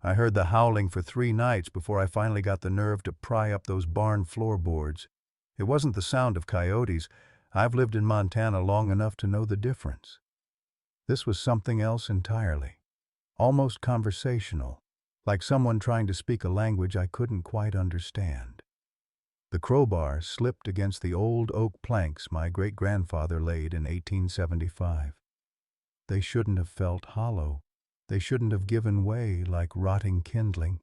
I heard the howling for 3 nights before I finally got the nerve to pry up those barn floorboards. It wasn't the sound of coyotes. I've lived in Montana long enough to know the difference. This was something else entirely. Almost conversational, like someone trying to speak a language I couldn't quite understand. The crowbar slipped against the old oak planks my great-grandfather laid in 1875. They shouldn't have felt hollow. They shouldn't have given way like rotting kindling.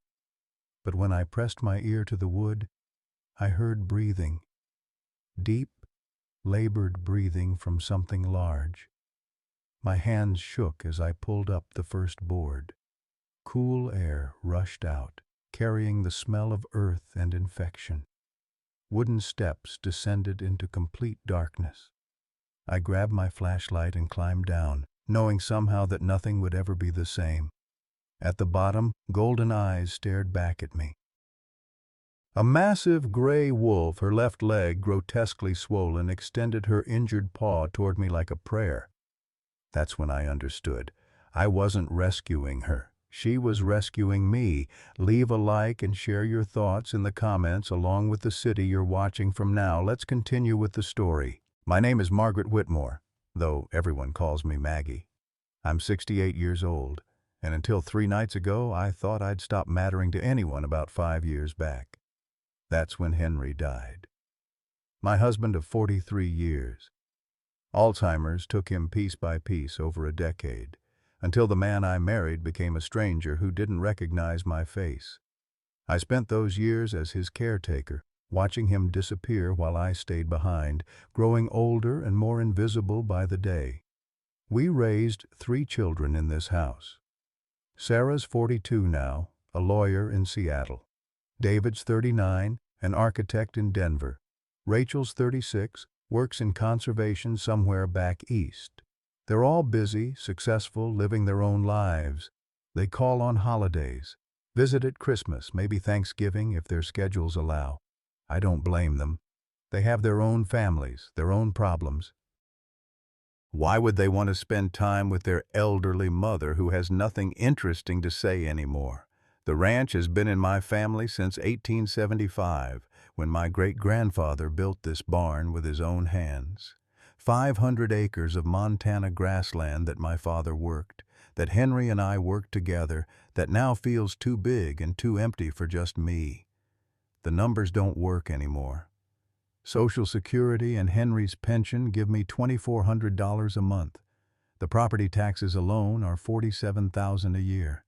But when I pressed my ear to the wood, I heard breathing. Deep, labored breathing from something large. My hands shook as I pulled up the first board. Cool air rushed out, carrying the smell of earth and infection. Wooden steps descended into complete darkness. I grabbed my flashlight and climbed down, knowing somehow that nothing would ever be the same. At the bottom, golden eyes stared back at me. A massive gray wolf, her left leg grotesquely swollen, extended her injured paw toward me like a prayer. That's when I understood. I wasn't rescuing her. She was rescuing me. Leave a like and share your thoughts in the comments along with the city you're watching from now. Let's continue with the story. My name is Margaret Whitmore, though everyone calls me Maggie. I'm 68 years old, and until 3 nights ago, I thought I'd stopped mattering to anyone about 5 years back. That's when Henry died. My husband of 43 years. Alzheimer's took him piece by piece over a decade, until the man I married became a stranger who didn't recognize my face. I spent those years as his caretaker, watching him disappear while I stayed behind, growing older and more invisible by the day. We raised 3 children in this house. Sarah's 42 now, a lawyer in Seattle. David's 39, an architect in Denver. Rachel's 36, works in conservation somewhere back east. They're all busy, successful, living their own lives. They call on holidays, visit at Christmas, maybe Thanksgiving if their schedules allow. I don't blame them. They have their own families, their own problems. Why would they want to spend time with their elderly mother who has nothing interesting to say anymore? The ranch has been in my family since 1875, when my great-grandfather built this barn with his own hands. 500 acres of Montana grassland that my father worked, that Henry and I worked together, that now feels too big and too empty for just me. The numbers don't work anymore. Social Security and Henry's pension give me $2,400 a month. The property taxes alone are $47,000 a year.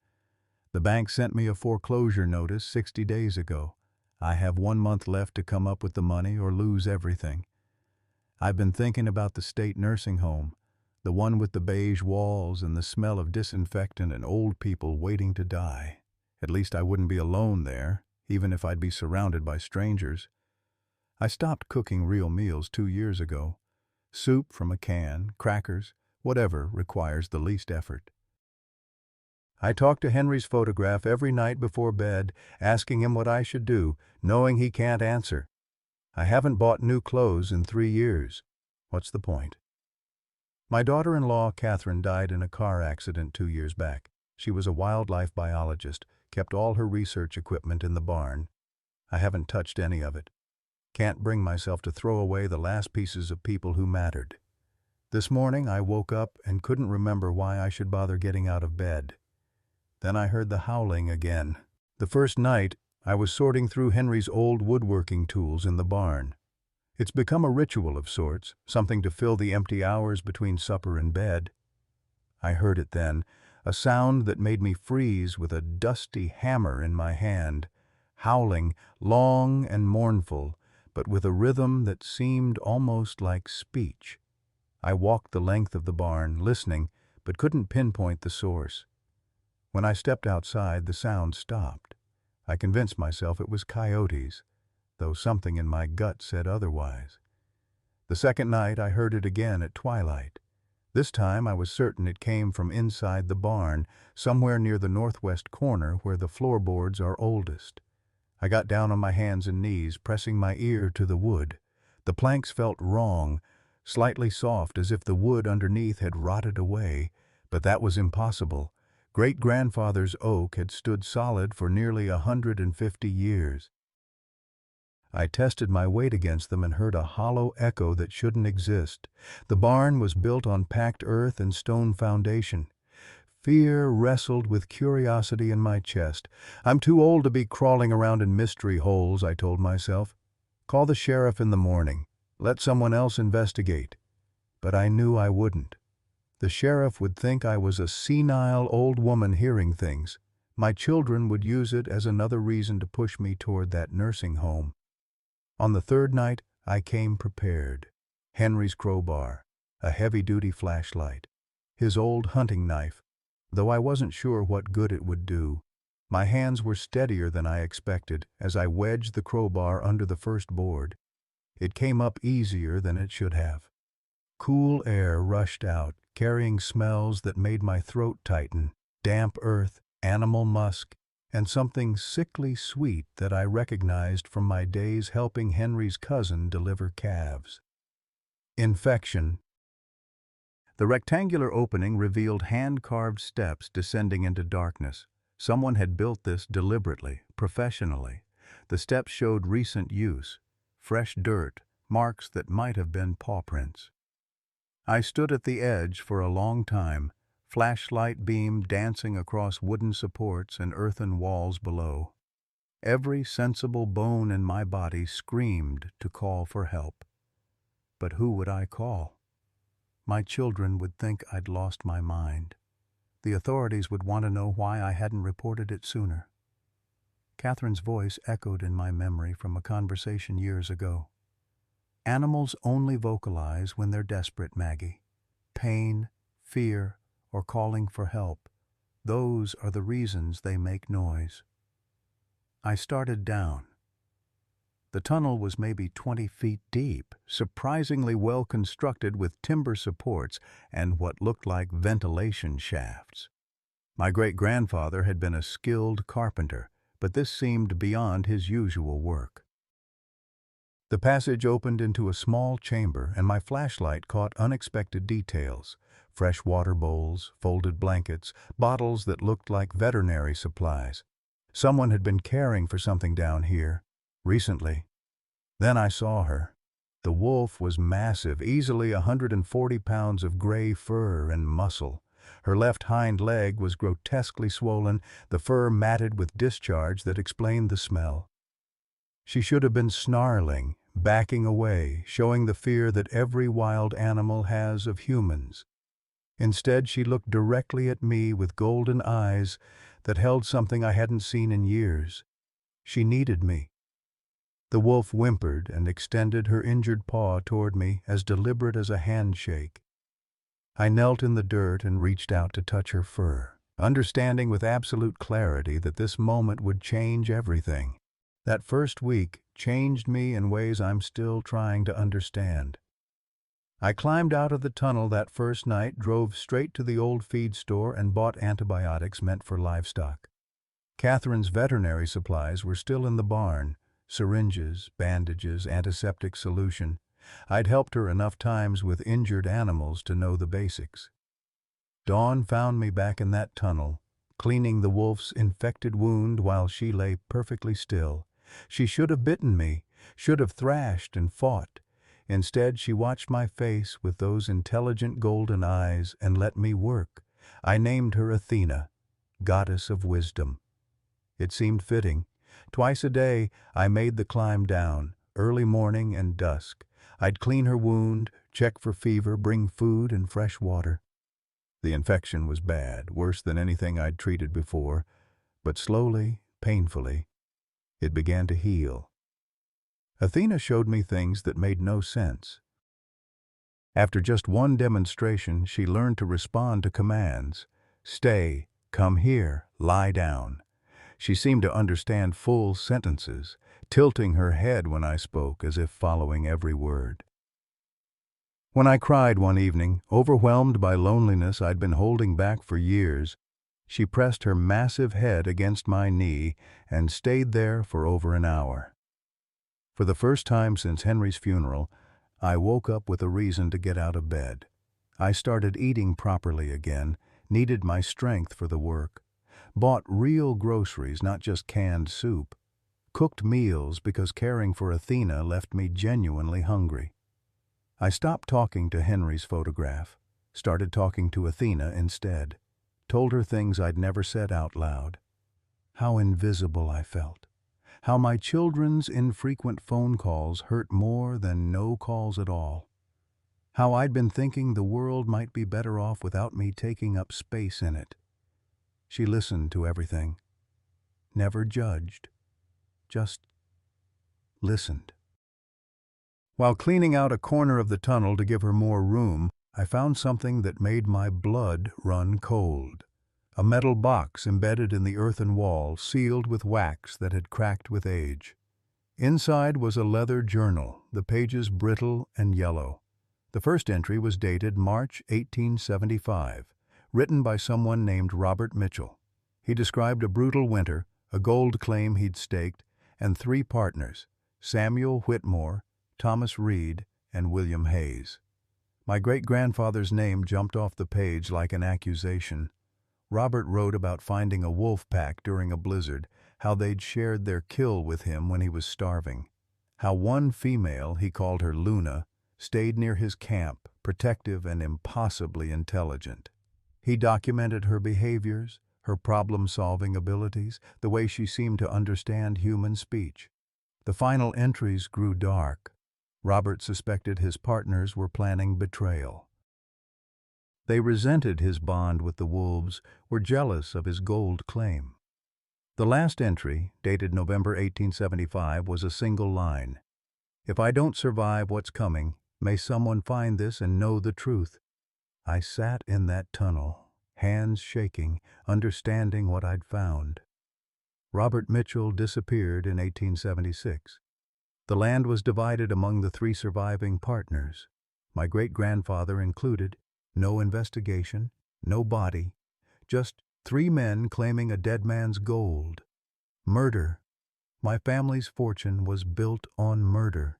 The bank sent me a foreclosure notice 60 days ago. I have 1 month left to come up with the money or lose everything. I've been thinking about the state nursing home, the one with the beige walls and the smell of disinfectant and old people waiting to die. At least I wouldn't be alone there, even if I'd be surrounded by strangers. I stopped cooking real meals 2 years ago. Soup from a can, crackers, whatever requires the least effort. I talk to Henry's photograph every night before bed, asking him what I should do, knowing he can't answer. I haven't bought new clothes in 3 years. What's the point? My daughter-in-law, Catherine, died in a car accident 2 years back. She was a wildlife biologist, kept all her research equipment in the barn. I haven't touched any of it. Can't bring myself to throw away the last pieces of people who mattered. This morning I woke up and couldn't remember why I should bother getting out of bed. Then I heard the howling again. The first night, I was sorting through Henry's old woodworking tools in the barn. It's become a ritual of sorts, something to fill the empty hours between supper and bed. I heard it then, a sound that made me freeze with a dusty hammer in my hand, howling, long and mournful, but with a rhythm that seemed almost like speech. I walked the length of the barn, listening, but couldn't pinpoint the source. When I stepped outside, the sound stopped. I convinced myself it was coyotes, though something in my gut said otherwise. The second night, I heard it again at twilight. This time, I was certain it came from inside the barn, somewhere near the northwest corner where the floorboards are oldest. I got down on my hands and knees, pressing my ear to the wood. The planks felt wrong, slightly soft as if the wood underneath had rotted away, but that was impossible. Great-grandfather's oak had stood solid for nearly 150 years. I tested my weight against them and heard a hollow echo that shouldn't exist. The barn was built on packed earth and stone foundation. Fear wrestled with curiosity in my chest. I'm too old to be crawling around in mystery holes, I told myself. Call the sheriff in the morning. Let someone else investigate. But I knew I wouldn't. The sheriff would think I was a senile old woman hearing things. My children would use it as another reason to push me toward that nursing home. On the third night, I came prepared. Henry's crowbar, a heavy-duty flashlight, his old hunting knife, though I wasn't sure what good it would do. My hands were steadier than I expected as I wedged the crowbar under the first board. It came up easier than it should have. Cool air rushed out, carrying smells that made my throat tighten, damp earth, animal musk, and something sickly sweet that I recognized from my days helping Henry's cousin deliver calves. Infection. The rectangular opening revealed hand-carved steps descending into darkness. Someone had built this deliberately, professionally. The steps showed recent use, fresh dirt, marks that might have been paw prints. I stood at the edge for a long time, flashlight beam dancing across wooden supports and earthen walls below. Every sensible bone in my body screamed to call for help. But who would I call? My children would think I'd lost my mind. The authorities would want to know why I hadn't reported it sooner. Catherine's voice echoed in my memory from a conversation years ago. Animals only vocalize when they're desperate, Maggie. Pain, fear, or calling for help. Those are the reasons they make noise. I started down. The tunnel was maybe 20 feet deep, surprisingly well constructed with timber supports and what looked like ventilation shafts. My great-grandfather had been a skilled carpenter, but this seemed beyond his usual work. The passage opened into a small chamber, and my flashlight caught unexpected details. Fresh water bowls, folded blankets, bottles that looked like veterinary supplies. Someone had been caring for something down here, recently. Then I saw her. The wolf was massive, easily 140 pounds of gray fur and muscle. Her left hind leg was grotesquely swollen, the fur matted with discharge that explained the smell. She should have been snarling, backing away, showing the fear that every wild animal has of humans. Instead, she looked directly at me with golden eyes that held something I hadn't seen in years. She needed me. The wolf whimpered and extended her injured paw toward me, as deliberate as a handshake. I knelt in the dirt and reached out to touch her fur, understanding with absolute clarity that this moment would change everything. That first week changed me in ways I'm still trying to understand. I climbed out of the tunnel that first night, drove straight to the old feed store and bought antibiotics meant for livestock. Catherine's veterinary supplies were still in the barn, syringes, bandages, antiseptic solution. I'd helped her enough times with injured animals to know the basics. Dawn found me back in that tunnel, cleaning the wolf's infected wound while she lay perfectly still. She should have bitten me, should have thrashed and fought. Instead, she watched my face with those intelligent golden eyes and let me work. I named her Athena, goddess of wisdom. It seemed fitting. Twice a day, I made the climb down, early morning and dusk. I'd clean her wound, check for fever, bring food and fresh water. The infection was bad, worse than anything I'd treated before, but slowly, painfully, it began to heal. Athena showed me things that made no sense. After just one demonstration, she learned to respond to commands. Stay, come here, lie down. She seemed to understand full sentences, tilting her head when I spoke as if following every word. When I cried one evening, overwhelmed by loneliness I'd been holding back for years, she pressed her massive head against my knee and stayed there for over an hour. For the first time since Henry's funeral, I woke up with a reason to get out of bed. I started eating properly again, needed my strength for the work, bought real groceries, not just canned soup, cooked meals because caring for Athena left me genuinely hungry. I stopped talking to Henry's photograph, started talking to Athena instead, told her things I'd never said out loud. How invisible I felt. How my children's infrequent phone calls hurt more than no calls at all. How I'd been thinking the world might be better off without me taking up space in it. She listened to everything, never judged, just listened. While cleaning out a corner of the tunnel to give her more room, I found something that made my blood run cold. A metal box embedded in the earthen wall, sealed with wax that had cracked with age. Inside was a leather journal, the pages brittle and yellow. The first entry was dated March 1875, written by someone named Robert Mitchell. He described a brutal winter, a gold claim he'd staked, and 3 partners, Samuel Whitmore, Thomas Reed, and William Hayes. My great-grandfather's name jumped off the page like an accusation. Robert wrote about finding a wolf pack during a blizzard, how they'd shared their kill with him when he was starving, how one female, he called her Luna, stayed near his camp, protective and impossibly intelligent. He documented her behaviors, her problem-solving abilities, the way she seemed to understand human speech. The final entries grew dark. Robert suspected his partners were planning betrayal. They resented his bond with the wolves, were jealous of his gold claim. The last entry, dated November 1875, was a single line. "If I don't survive what's coming, may someone find this and know the truth." I sat in that tunnel, hands shaking, understanding what I'd found. Robert Mitchell disappeared in 1876. The land was divided among the 3 surviving partners, my great-grandfather included. No investigation, no body, just 3 men claiming a dead man's gold. Murder. My family's fortune was built on murder.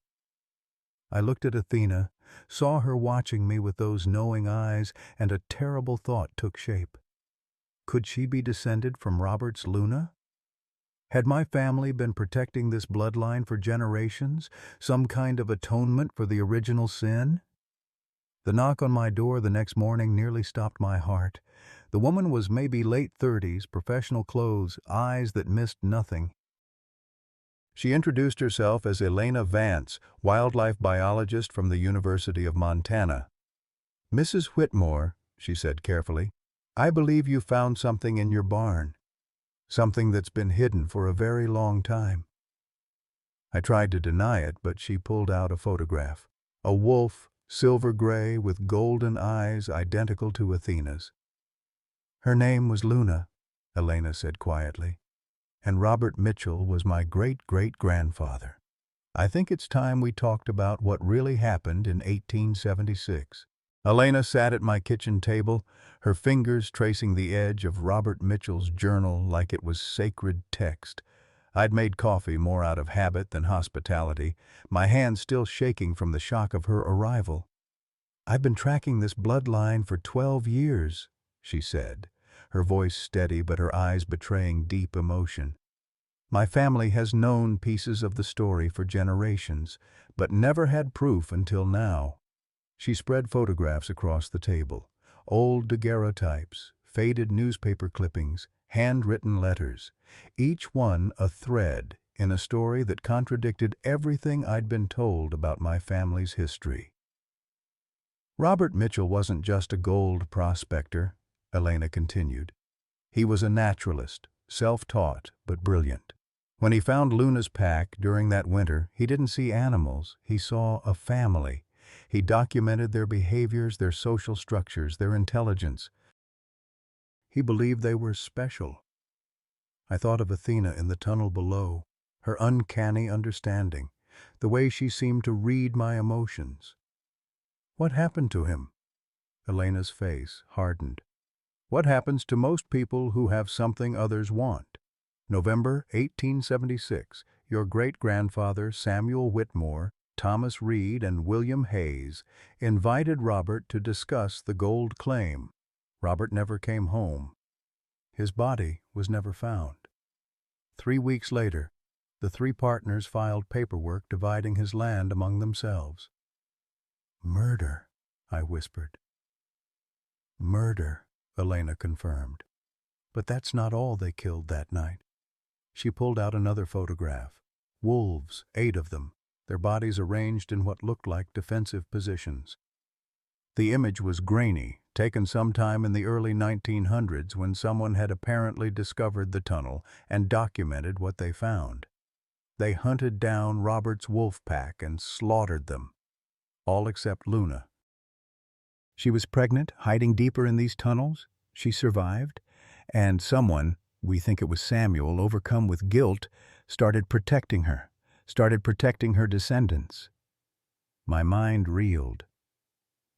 I looked at Athena, saw her watching me with those knowing eyes, and a terrible thought took shape. Could she be descended from Robert's Luna? Had my family been protecting this bloodline for generations, some kind of atonement for the original sin? The knock on my door the next morning nearly stopped my heart. The woman was maybe late 30s, professional clothes, eyes that missed nothing. She introduced herself as Elena Vance, wildlife biologist from the University of Montana. "Mrs. Whitmore," she said carefully, "I believe you found something in your barn. Something that's been hidden for a very long time." I tried to deny it, but she pulled out a photograph. A wolf, silver gray with golden eyes identical to Athena's. "Her name was Luna," Elena said quietly, "and Robert Mitchell was my great-great-grandfather. I think it's time we talked about what really happened in 1876. Elena sat at my kitchen table, her fingers tracing the edge of Robert Mitchell's journal like it was sacred text. I'd made coffee more out of habit than hospitality, my hands still shaking from the shock of her arrival. "I've been tracking this bloodline for 12 years, she said, her voice steady but her eyes betraying deep emotion. "My family has known pieces of the story for generations, but never had proof until now." She spread photographs across the table, old daguerreotypes, faded newspaper clippings, handwritten letters, each one a thread in a story that contradicted everything I'd been told about my family's history. "Robert Mitchell wasn't just a gold prospector," Elena continued. "He was a naturalist, self-taught but brilliant. When he found Luna's pack during that winter, he didn't see animals, he saw a family. He documented their behaviors, their social structures, their intelligence. He believed they were special." I thought of Athena in the tunnel below, her uncanny understanding, the way she seemed to read my emotions. "What happened to him?" Elena's face hardened. "What happens to most people who have something others want? November 1876, your great-grandfather Samuel Whitmore, Thomas Reed, and William Hayes invited Robert to discuss the gold claim. Robert never came home. His body was never found. 3 weeks later, the three partners filed paperwork dividing his land among themselves. "Murder," I whispered. "Murder," Elena confirmed. "But that's not all they killed that night." She pulled out another photograph. Wolves, 8 of them, their bodies arranged in what looked like defensive positions. The image was grainy, taken sometime in the early 1900s when someone had apparently discovered the tunnel and documented what they found. They hunted down Robert's wolf pack and slaughtered them, all except Luna. She was pregnant, hiding deeper in these tunnels. She survived, and someone, we think it was Samuel, overcome with guilt, started protecting her descendants. My mind reeled.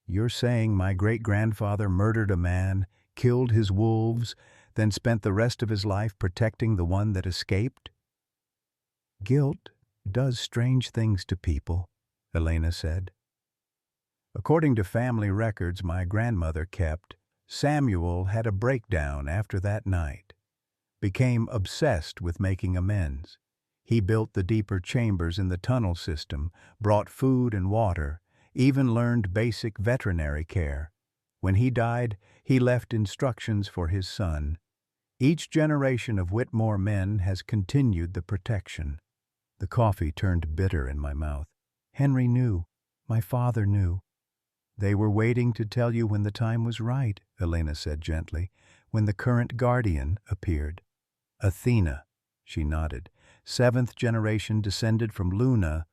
You're saying my great-grandfather murdered a man, killed his wolves, then spent the rest of his life protecting the one that escaped? Guilt does strange things to people, Elena said. According to family records my grandmother kept, Samuel had a breakdown after that night, became obsessed with making amends. He built the deeper chambers in the tunnel system, brought food and water, even learned basic veterinary care. When he died, he left instructions for his son. Each generation of Whitmore men has continued the protection. The coffee turned bitter in my mouth. Henry knew. My father knew. They were waiting to tell you when the time was right, Elena said gently, when the current guardian appeared. Athena, she nodded. 7th generation descended from Luna.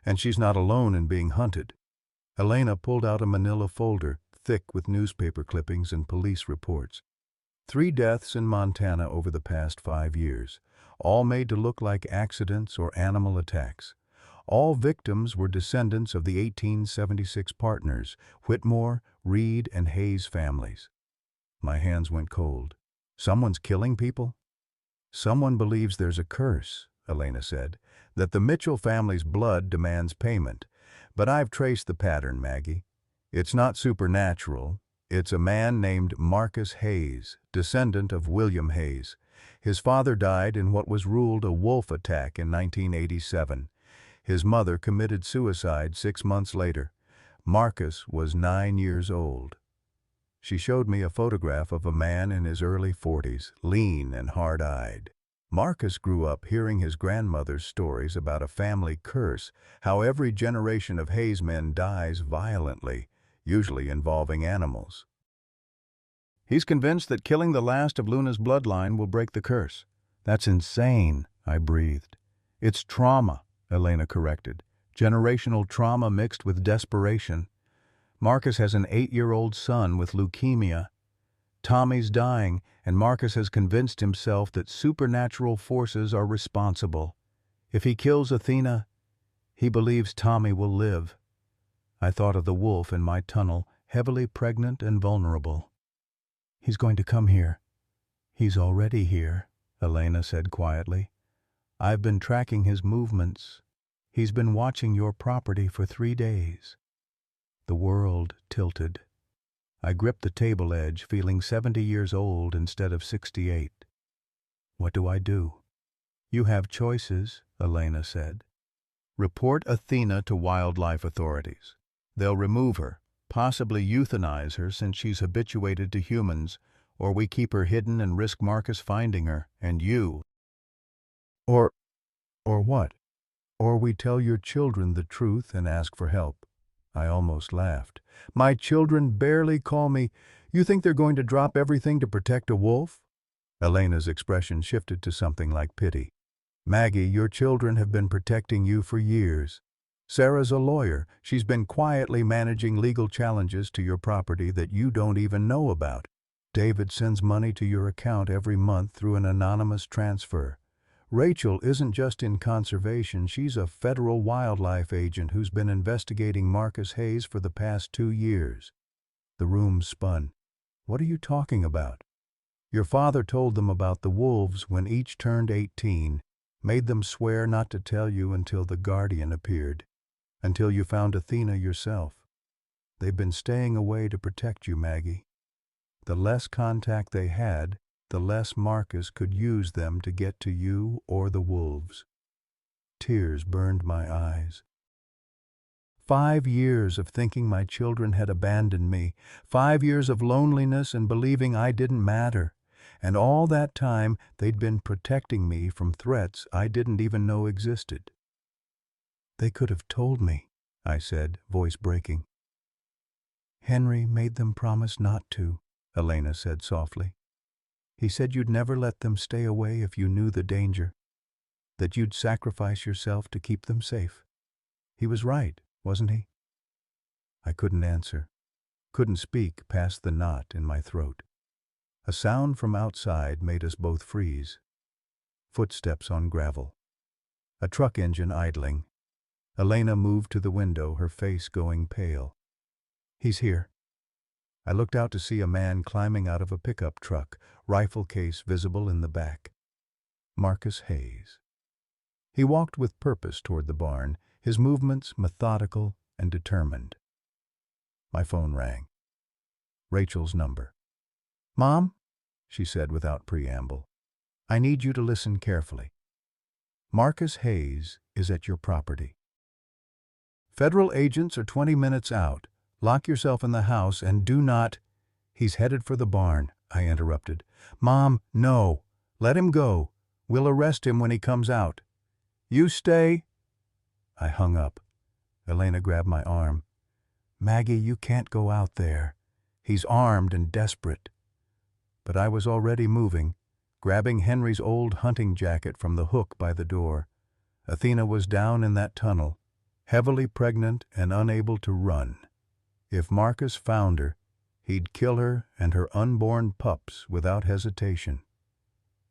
And she's not alone in being hunted. Elena pulled out a manila folder, thick with newspaper clippings and police reports. 3 deaths in Montana over the past 5 years, all made to look like accidents or animal attacks. All victims were descendants of the 1876 partners, Whitmore, Reed, and Hayes families. My hands went cold. Someone's killing people? Someone believes there's a curse, Elena said, that the Mitchell family's blood demands payment. But I've traced the pattern, Maggie. It's not supernatural. It's a man named Marcus Hayes, descendant of William Hayes. His father died in what was ruled a wolf attack in 1987. His mother committed suicide 6 months later. Marcus was 9 years old. She showed me a photograph of a man in his early 40s, lean and hard-eyed. Marcus grew up hearing his grandmother's stories about a family curse, how every generation of Hayes men dies violently, usually involving animals. He's convinced that killing the last of Luna's bloodline will break the curse. That's insane, I breathed. It's trauma, Elena corrected. Generational trauma mixed with desperation. Marcus has an 8-year-old son with leukemia. Tommy's dying, and Marcus has convinced himself that supernatural forces are responsible. If he kills Athena, he believes Tommy will live. I thought of the wolf in my tunnel, heavily pregnant and vulnerable. He's going to come here. He's already here, Elena said quietly. I've been tracking his movements. He's been watching your property for 3 days. The world tilted. I gripped the table edge, feeling 70 years old instead of 68. What do I do? You have choices, Elena said. Report Athena to wildlife authorities. They'll remove her, possibly euthanize her since she's habituated to humans, or we keep her hidden and risk Marcus finding her, and you. Or what? Or we tell your children the truth and ask for help. I almost laughed. My children barely call me. You think they're going to drop everything to protect a wolf? Elena's expression shifted to something like pity. Maggie, your children have been protecting you for years. Sarah's a lawyer. She's been quietly managing legal challenges to your property that you don't even know about. David sends money to your account every month through an anonymous transfer. Rachel isn't just in conservation, she's a federal wildlife agent who's been investigating Marcus Hayes for the past 2 years. The room spun. What are you talking about? Your father told them about the wolves when each turned 18, made them swear not to tell you until the guardian appeared, until you found Athena yourself. They've been staying away to protect you, Maggie. The less contact they had, the less Marcus could use them to get to you or the wolves. Tears burned my eyes. 5 years of thinking my children had abandoned me, 5 years of loneliness and believing I didn't matter, and all that time they'd been protecting me from threats I didn't even know existed. "They could have told me," I said, voice breaking. "Henry made them promise not to," Elena said softly. "He said you'd never let them stay away if you knew the danger, that you'd sacrifice yourself to keep them safe. He was right, wasn't he?" I couldn't answer, couldn't speak past the knot in my throat. A sound from outside made us both freeze. Footsteps on gravel. A truck engine idling. Elena moved to the window, her face going pale. "He's here." I looked out to see a man climbing out of a pickup truck, rifle case visible in the back. Marcus Hayes. He walked with purpose toward the barn, his movements methodical and determined. My phone rang. Rachel's number. "Mom," she said without preamble, "I need you to listen carefully. Marcus Hayes is at your property. Federal agents are 20 minutes out. Lock yourself in the house and do not—" "He's headed for the barn," I interrupted. "Mom, no. Let him go. We'll arrest him when he comes out. You stay—" I hung up. Elena grabbed my arm. "Maggie, you can't go out there. He's armed and desperate." But I was already moving, grabbing Henry's old hunting jacket from the hook by the door. Athena was down in that tunnel, heavily pregnant and unable to run. If Marcus found her, he'd kill her and her unborn pups without hesitation.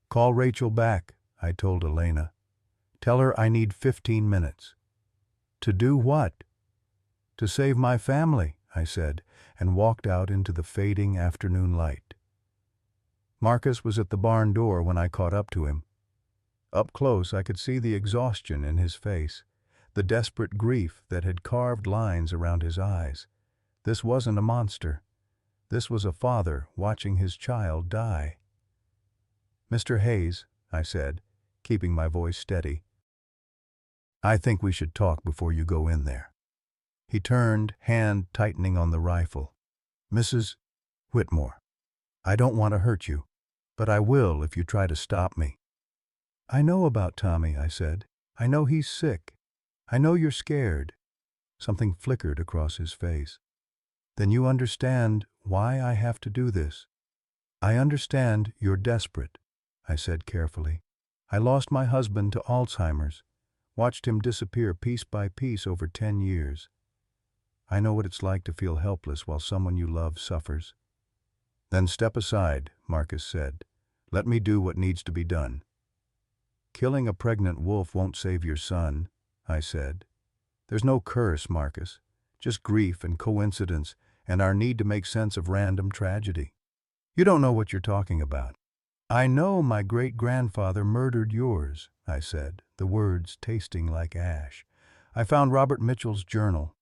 "Call Rachel back," I told Elena. "Tell her I need 15 minutes. "To do what?" "To save my family," I said, and walked out into the fading afternoon light. Marcus was at the barn door when I caught up to him. Up close I could see the exhaustion in his face, the desperate grief that had carved lines around his eyes. This wasn't a monster. This was a father watching his child die. "Mr. Hayes," I said, keeping my voice steady, "I think we should talk before you go in there." He turned, hand tightening on the rifle. "Mrs. Whitmore, I don't want to hurt you, but I will if you try to stop me." "I know about Tommy," I said. "I know he's sick. I know you're scared." Something flickered across his face. "Then you understand why I have to do this." "I understand you're desperate," I said carefully. "I lost my husband to Alzheimer's, watched him disappear piece by piece over 10 years. I know what it's like to feel helpless while someone you love suffers." "Then step aside," Marcus said. "Let me do what needs to be done." "Killing a pregnant wolf won't save your son," I said. "There's no curse, Marcus, just grief and coincidence and our need to make sense of random tragedy. You don't know what you're talking about." "I know my great-grandfather murdered yours," I said, the words tasting like ash. "I found Robert Mitchell's journal.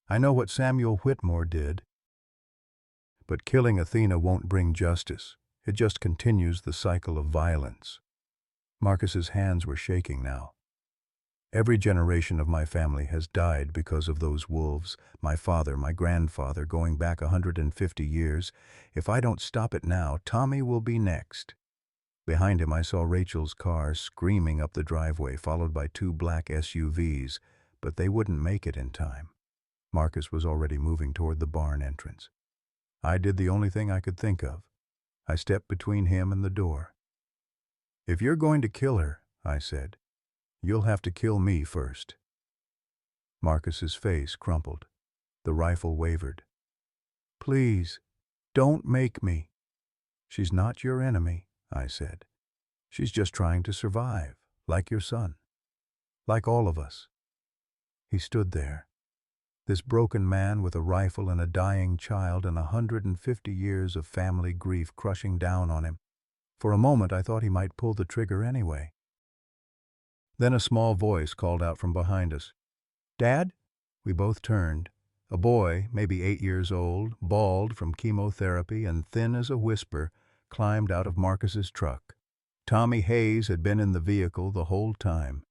I know what Samuel Whitmore did." "But killing Athena won't bring justice. It just continues the cycle of violence." Marcus's hands were shaking now. "Every generation of my family has died because of those wolves. My father, my grandfather, going back 150 years. If I don't stop it now, Tommy will be next." Behind him I saw Rachel's car screaming up the driveway, followed by 2 black SUVs, but they wouldn't make it in time. Marcus was already moving toward the barn entrance. I did the only thing I could think of. I stepped between him and the door. "If you're going to kill her," I said, "you'll have to kill me first." Marcus's face crumpled. The rifle wavered. "Please, don't make me." "She's not your enemy," I said. "She's just trying to survive, like your son. Like all of us." He stood there, this broken man with a rifle and a dying child and 150 years of family grief crushing down on him. For a moment I thought he might pull the trigger anyway. Then a small voice called out from behind us. "Dad?" We both turned. A boy, maybe 8 years old, bald from chemotherapy and thin as a whisper, climbed out of Marcus's truck. Tommy Hayes had been in the vehicle the whole time.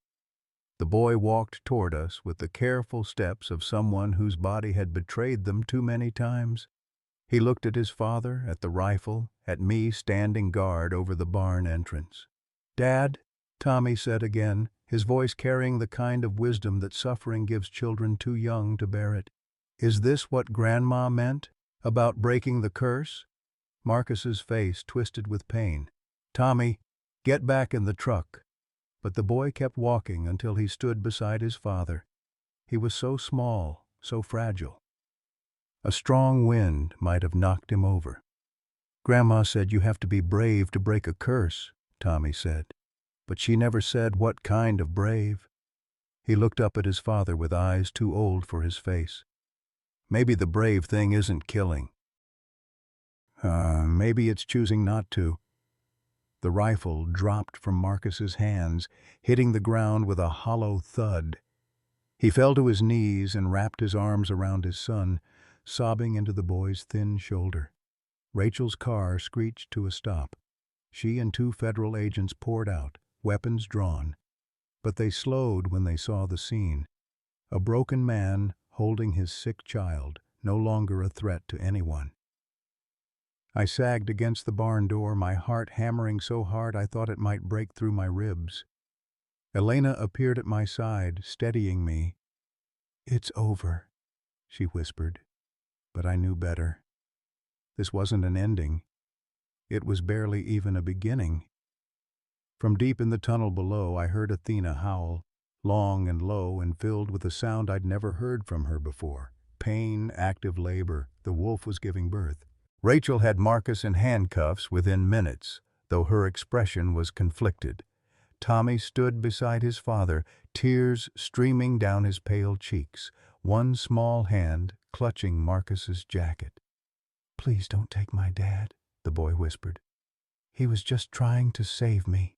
The boy walked toward us with the careful steps of someone whose body had betrayed them too many times. He looked at his father, at the rifle, at me standing guard over the barn entrance. "Dad," Tommy said again, his voice carrying the kind of wisdom that suffering gives children too young to bear it. "Is this what Grandma meant? About breaking the curse?" Marcus's face twisted with pain. "Tommy, get back in the truck." But the boy kept walking until he stood beside his father. He was so small, so fragile. A strong wind might have knocked him over. "Grandma said you have to be brave to break a curse," Tommy said. "But she never said what kind of brave." He looked up at his father with eyes too old for his face. "Maybe the brave thing isn't killing. Maybe it's choosing not to." The rifle dropped from Marcus's hands, hitting the ground with a hollow thud. He fell to his knees and wrapped his arms around his son, sobbing into the boy's thin shoulder. Rachel's car screeched to a stop. She and 2 federal agents poured out, weapons drawn. But they slowed when they saw the scene. A broken man holding his sick child, no longer a threat to anyone. I sagged against the barn door, my heart hammering so hard I thought it might break through my ribs. Elena appeared at my side, steadying me. "It's over," she whispered, but I knew better. This wasn't an ending. It was barely even a beginning. From deep in the tunnel below, I heard Athena howl, long and low and filled with a sound I'd never heard from her before. Pain, active labor, the wolf was giving birth. Rachel had Marcus in handcuffs within minutes, though her expression was conflicted. Tommy stood beside his father, tears streaming down his pale cheeks, one small hand clutching Marcus's jacket. "Please don't take my dad," the boy whispered. "He was just trying to save me."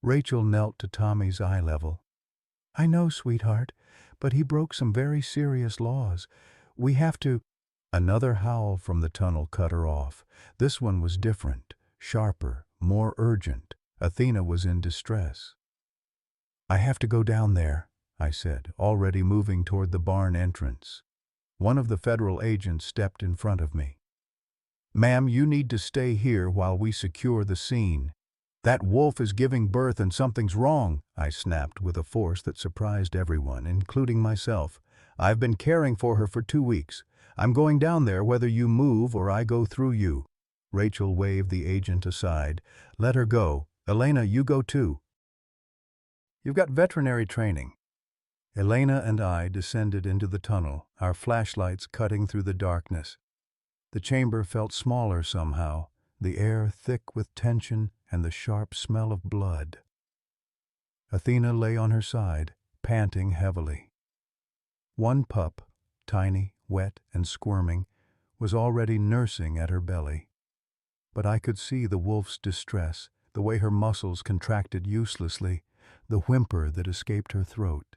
Rachel knelt to Tommy's eye level. "I know, sweetheart, but he broke some very serious laws. We have to—" Another howl from the tunnel cut her off. This one was different, sharper, more urgent. Athena was in distress. "I have to go down there," I said, already moving toward the barn entrance. One of the federal agents stepped in front of me. "Ma'am, you need to stay here while we secure the scene. That wolf is giving birth and something's wrong," I snapped with a force that surprised everyone, including myself. "I've been caring for her for 2 weeks. I'm going down there whether you move or I go through you." Rachel waved the agent aside. "Let her go. Elena, you go too. You've got veterinary training." Elena and I descended into the tunnel, our flashlights cutting through the darkness. The chamber felt smaller somehow, the air thick with tension and the sharp smell of blood. Athena lay on her side, panting heavily. One pup, tiny, wet, and squirming, was already nursing at her belly. But I could see the wolf's distress, the way her muscles contracted uselessly, the whimper that escaped her throat.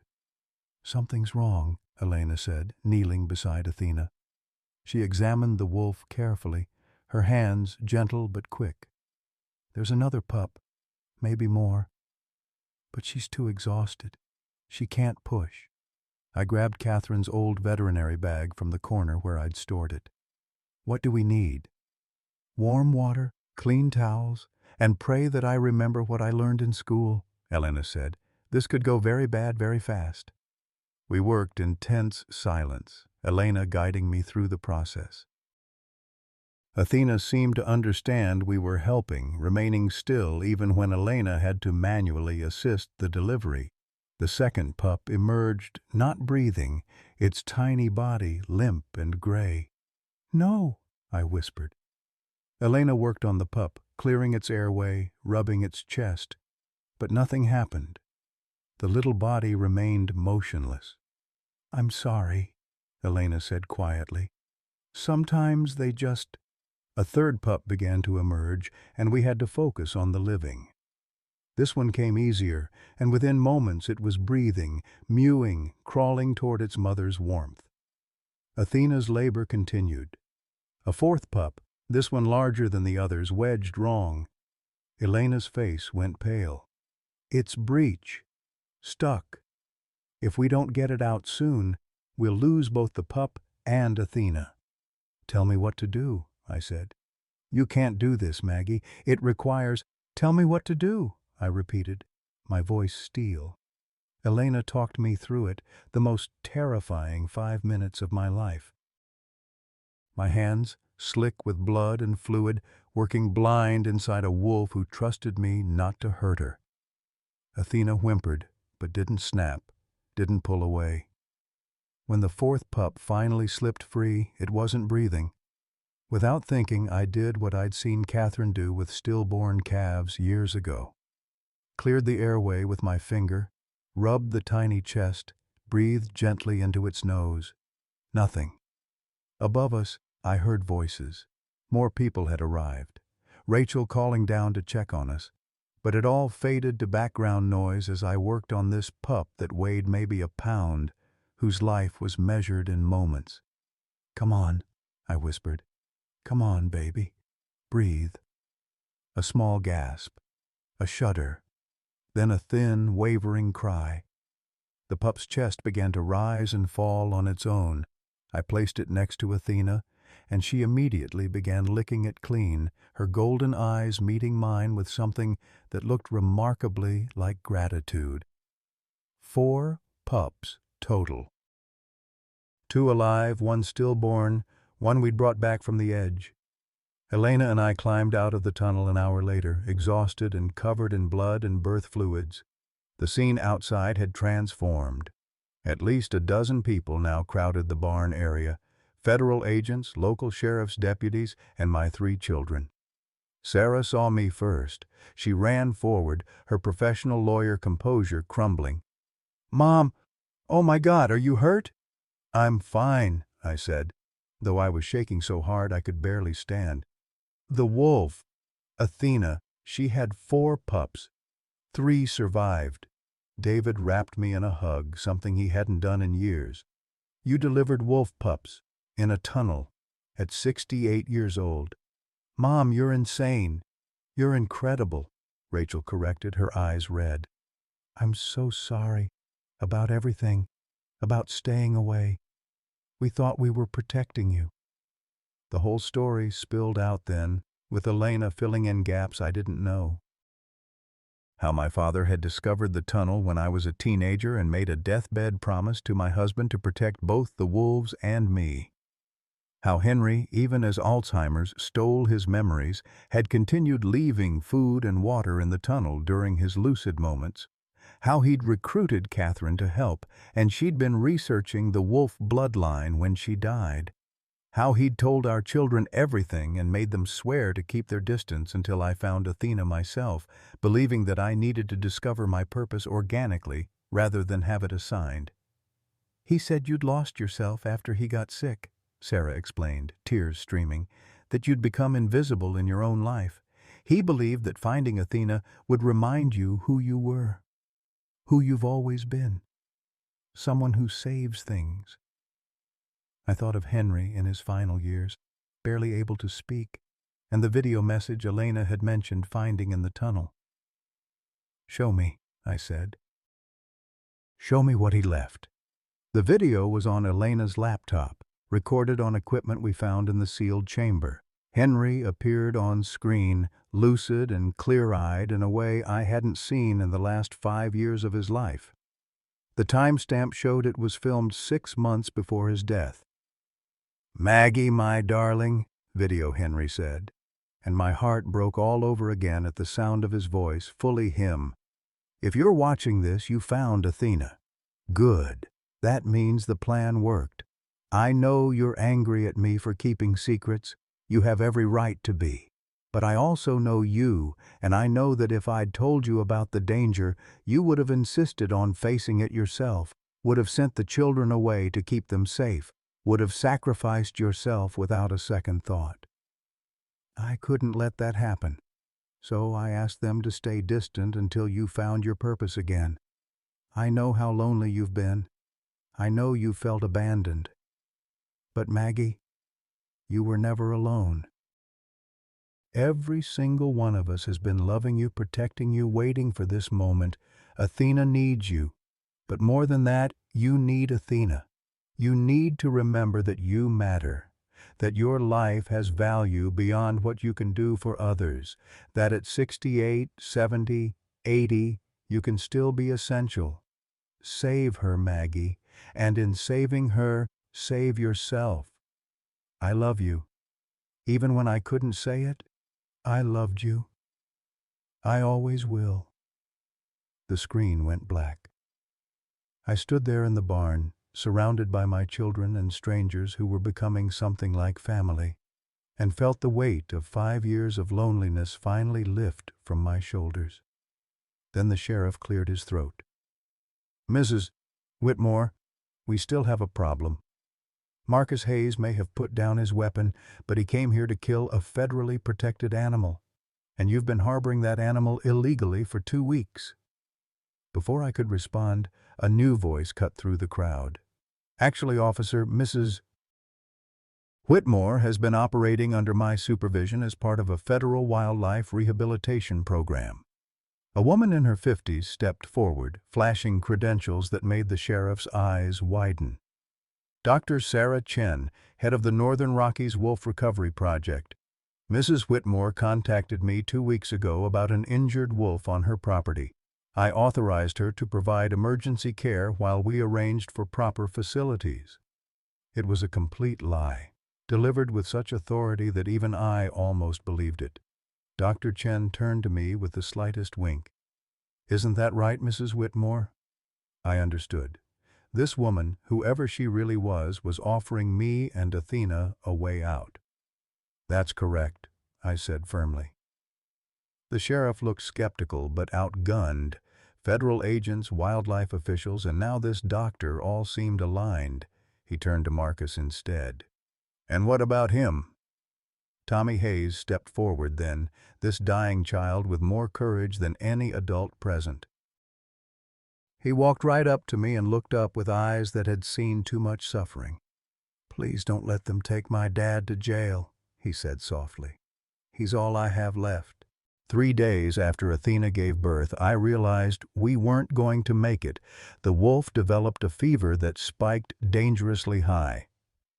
"Something's wrong," Elena said, kneeling beside Athena. She examined the wolf carefully, her hands gentle but quick. "There's another pup, maybe more. But she's too exhausted. She can't push." I grabbed Catherine's old veterinary bag from the corner where I'd stored it. "What do we need?" "Warm water, clean towels, and pray that I remember what I learned in school," Elena said. "This could go very bad very fast." We worked in tense silence, Elena guiding me through the process. Athena seemed to understand we were helping, remaining still even when Elena had to manually assist the delivery. The second pup emerged, not breathing, its tiny body limp and gray. "No," I whispered. Elena worked on the pup, clearing its airway, rubbing its chest. But nothing happened. The little body remained motionless. "I'm sorry," Elena said quietly. "Sometimes they just—" A third pup began to emerge, and we had to focus on the living. This one came easier, and within moments it was breathing, mewing, crawling toward its mother's warmth. Athena's labor continued. A fourth pup, this one larger than the others, wedged wrong. Elena's face went pale. It's breech. Stuck. If we don't get it out soon, we'll lose both the pup and Athena. Tell me what to do, I said. You can't do this, Maggie. It requires— Tell me what to do, I repeated, my voice steel. Elena talked me through it, the most terrifying 5 minutes of my life. My hands, slick with blood and fluid, working blind inside a wolf who trusted me not to hurt her. Athena whimpered, but didn't snap, didn't pull away. When the fourth pup finally slipped free, it wasn't breathing. Without thinking, I did what I'd seen Catherine do with stillborn calves years ago. Cleared the airway with my finger, rubbed the tiny chest, breathed gently into its nose. Nothing. Above us, I heard voices. More people had arrived. Rachel calling down to check on us. But it all faded to background noise as I worked on this pup that weighed maybe a pound, whose life was measured in moments. Come on, I whispered. Come on, baby. Breathe. A small gasp. A shudder. Then a thin, wavering cry. The pup's chest began to rise and fall on its own. I placed it next to Athena, and she immediately began licking it clean, her golden eyes meeting mine with something that looked remarkably like gratitude. 4 pups total. 2 alive, 1 stillborn, 1 we'd brought back from the edge. Elena and I climbed out of the tunnel an hour later, exhausted and covered in blood and birth fluids. The scene outside had transformed. At least a dozen people now crowded the barn area, federal agents, local sheriff's deputies, and my 3 children. Sarah saw me first. She ran forward, her professional lawyer composure crumbling. "Mom, oh my God, are you hurt?" "I'm fine," I said, though I was shaking so hard I could barely stand. "The wolf, Athena, she had 4 pups. 3 survived." David wrapped me in a hug, something he hadn't done in years. "You delivered wolf pups, in a tunnel, at 68 years old." "Mom, you're insane." "You're incredible," Rachel corrected, her eyes red. "I'm so sorry. About everything. About staying away. We thought we were protecting you." The whole story spilled out then, with Elena filling in gaps I didn't know. How my father had discovered the tunnel when I was a teenager and made a deathbed promise to my husband to protect both the wolves and me. How Henry, even as Alzheimer's stole his memories, had continued leaving food and water in the tunnel during his lucid moments. How he'd recruited Catherine to help, and she'd been researching the wolf bloodline when she died. How he'd told our children everything and made them swear to keep their distance until I found Athena myself, believing that I needed to discover my purpose organically rather than have it assigned. "He said you'd lost yourself after he got sick," Sarah explained, tears streaming, "that you'd become invisible in your own life. He believed that finding Athena would remind you who you were, who you've always been. Someone who saves things." I thought of Henry in his final years, barely able to speak, and the video message Elena had mentioned finding in the tunnel. "Show me," I said. "Show me what he left." The video was on Elena's laptop, recorded on equipment we found in the sealed chamber. Henry appeared on screen, lucid and clear-eyed in a way I hadn't seen in the last 5 years of his life. The timestamp showed it was filmed 6 months before his death. "Maggie, my darling," Video Henry said, and my heart broke all over again at the sound of his voice, fully him. "If you're watching this, you found Athena. Good. That means the plan worked. I know you're angry at me for keeping secrets. You have every right to be. But I also know you, and I know that if I'd told you about the danger, you would have insisted on facing it yourself, would have sent the children away to keep them safe, would have sacrificed yourself without a second thought. I couldn't let that happen, so I asked them to stay distant until you found your purpose again. I know how lonely you've been. I know you felt abandoned. But Maggie, you were never alone. Every single one of us has been loving you, protecting you, waiting for this moment. Athena needs you. But more than that, you need Athena. You need to remember that you matter, that your life has value beyond what you can do for others, that at 68, 70, 80, you can still be essential. Save her, Maggie, and in saving her, save yourself. I love you. Even when I couldn't say it, I loved you. I always will. The screen went black. I stood there in the barn, surrounded by my children and strangers who were becoming something like family, and felt the weight of 5 years of loneliness finally lift from my shoulders. Then the sheriff cleared his throat. "Mrs. Whitmore, we still have a problem. Marcus Hayes may have put down his weapon, but he came here to kill a federally protected animal, and you've been harboring that animal illegally for 2 weeks. Before I could respond, a new voice cut through the crowd. "Actually, officer, Mrs. Whitmore has been operating under my supervision as part of a federal wildlife rehabilitation program." A woman in her 50s stepped forward, flashing credentials that made the sheriff's eyes widen. "Dr. Sarah Chen, head of the Northern Rockies Wolf Recovery Project. Mrs. Whitmore contacted me 2 weeks ago about an injured wolf on her property. I authorized her to provide emergency care while we arranged for proper facilities." It was a complete lie, delivered with such authority that even I almost believed it. Dr. Chen turned to me with the slightest wink. "Isn't that right, Mrs. Whitmore?" I understood. This woman, whoever she really was offering me and Athena a way out. "That's correct," I said firmly. The sheriff looked skeptical but outgunned. Federal agents, wildlife officials, and now this doctor all seemed aligned. He turned to Marcus instead. "And what about him?" Tommy Hayes stepped forward then, this dying child with more courage than any adult present. He walked right up to me and looked up with eyes that had seen too much suffering. "Please don't let them take my dad to jail," he said softly. "He's all I have left." 3 days after Athena gave birth, I realized we weren't going to make it. The wolf developed a fever that spiked dangerously high.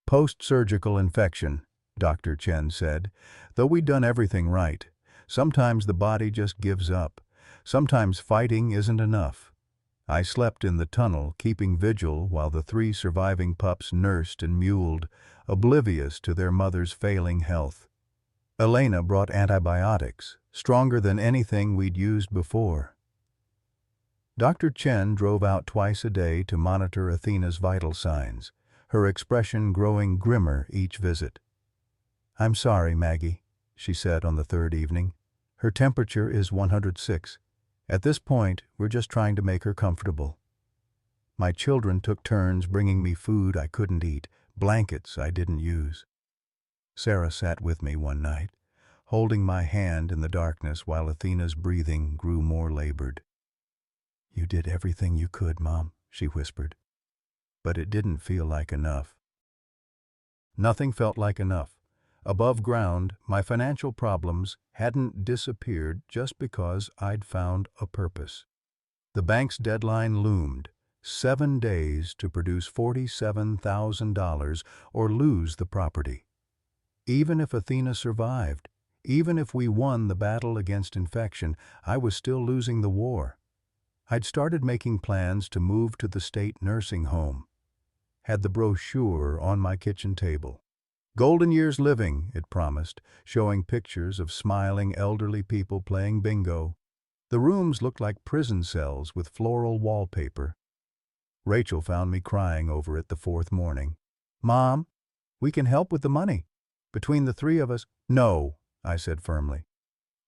"Post-surgical infection," Dr. Chen said. "Though we'd done everything right, sometimes the body just gives up. Sometimes fighting isn't enough." I slept in the tunnel, keeping vigil while the 3 surviving pups nursed and muled, oblivious to their mother's failing health. Elena brought antibiotics, stronger than anything we'd used before. Dr. Chen drove out twice a day to monitor Athena's vital signs, her expression growing grimmer each visit. "I'm sorry, Maggie," she said on the 3rd evening. "Her temperature is 106. At this point, we're just trying to make her comfortable." My children took turns bringing me food I couldn't eat, blankets I didn't use. Sarah sat with me one night, holding my hand in the darkness while Athena's breathing grew more labored. "You did everything you could, Mom," she whispered. But it didn't feel like enough. Nothing felt like enough. Above ground, my financial problems hadn't disappeared just because I'd found a purpose. The bank's deadline loomed, 7 days to produce $47,000 or lose the property. Even if Athena survived, even if we won the battle against infection, I was still losing the war. I'd started making plans to move to the state nursing home. Had the brochure on my kitchen table. "Golden Years Living," it promised, showing pictures of smiling elderly people playing bingo. The rooms looked like prison cells with floral wallpaper. Rachel found me crying over it the 4th morning. "Mom, we can help with the money. Between the 3 of us—" "No," I said firmly.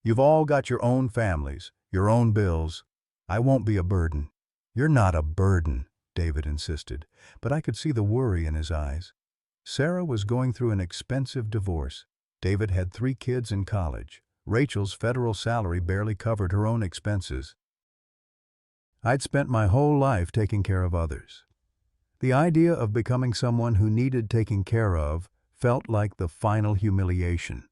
"You've all got your own families, your own bills. I won't be a burden." "You're not a burden," David insisted, but I could see the worry in his eyes. Sarah was going through an expensive divorce. David had 3 kids in college. Rachel's federal salary barely covered her own expenses. I'd spent my whole life taking care of others. The idea of becoming someone who needed taking care of felt like the final humiliation.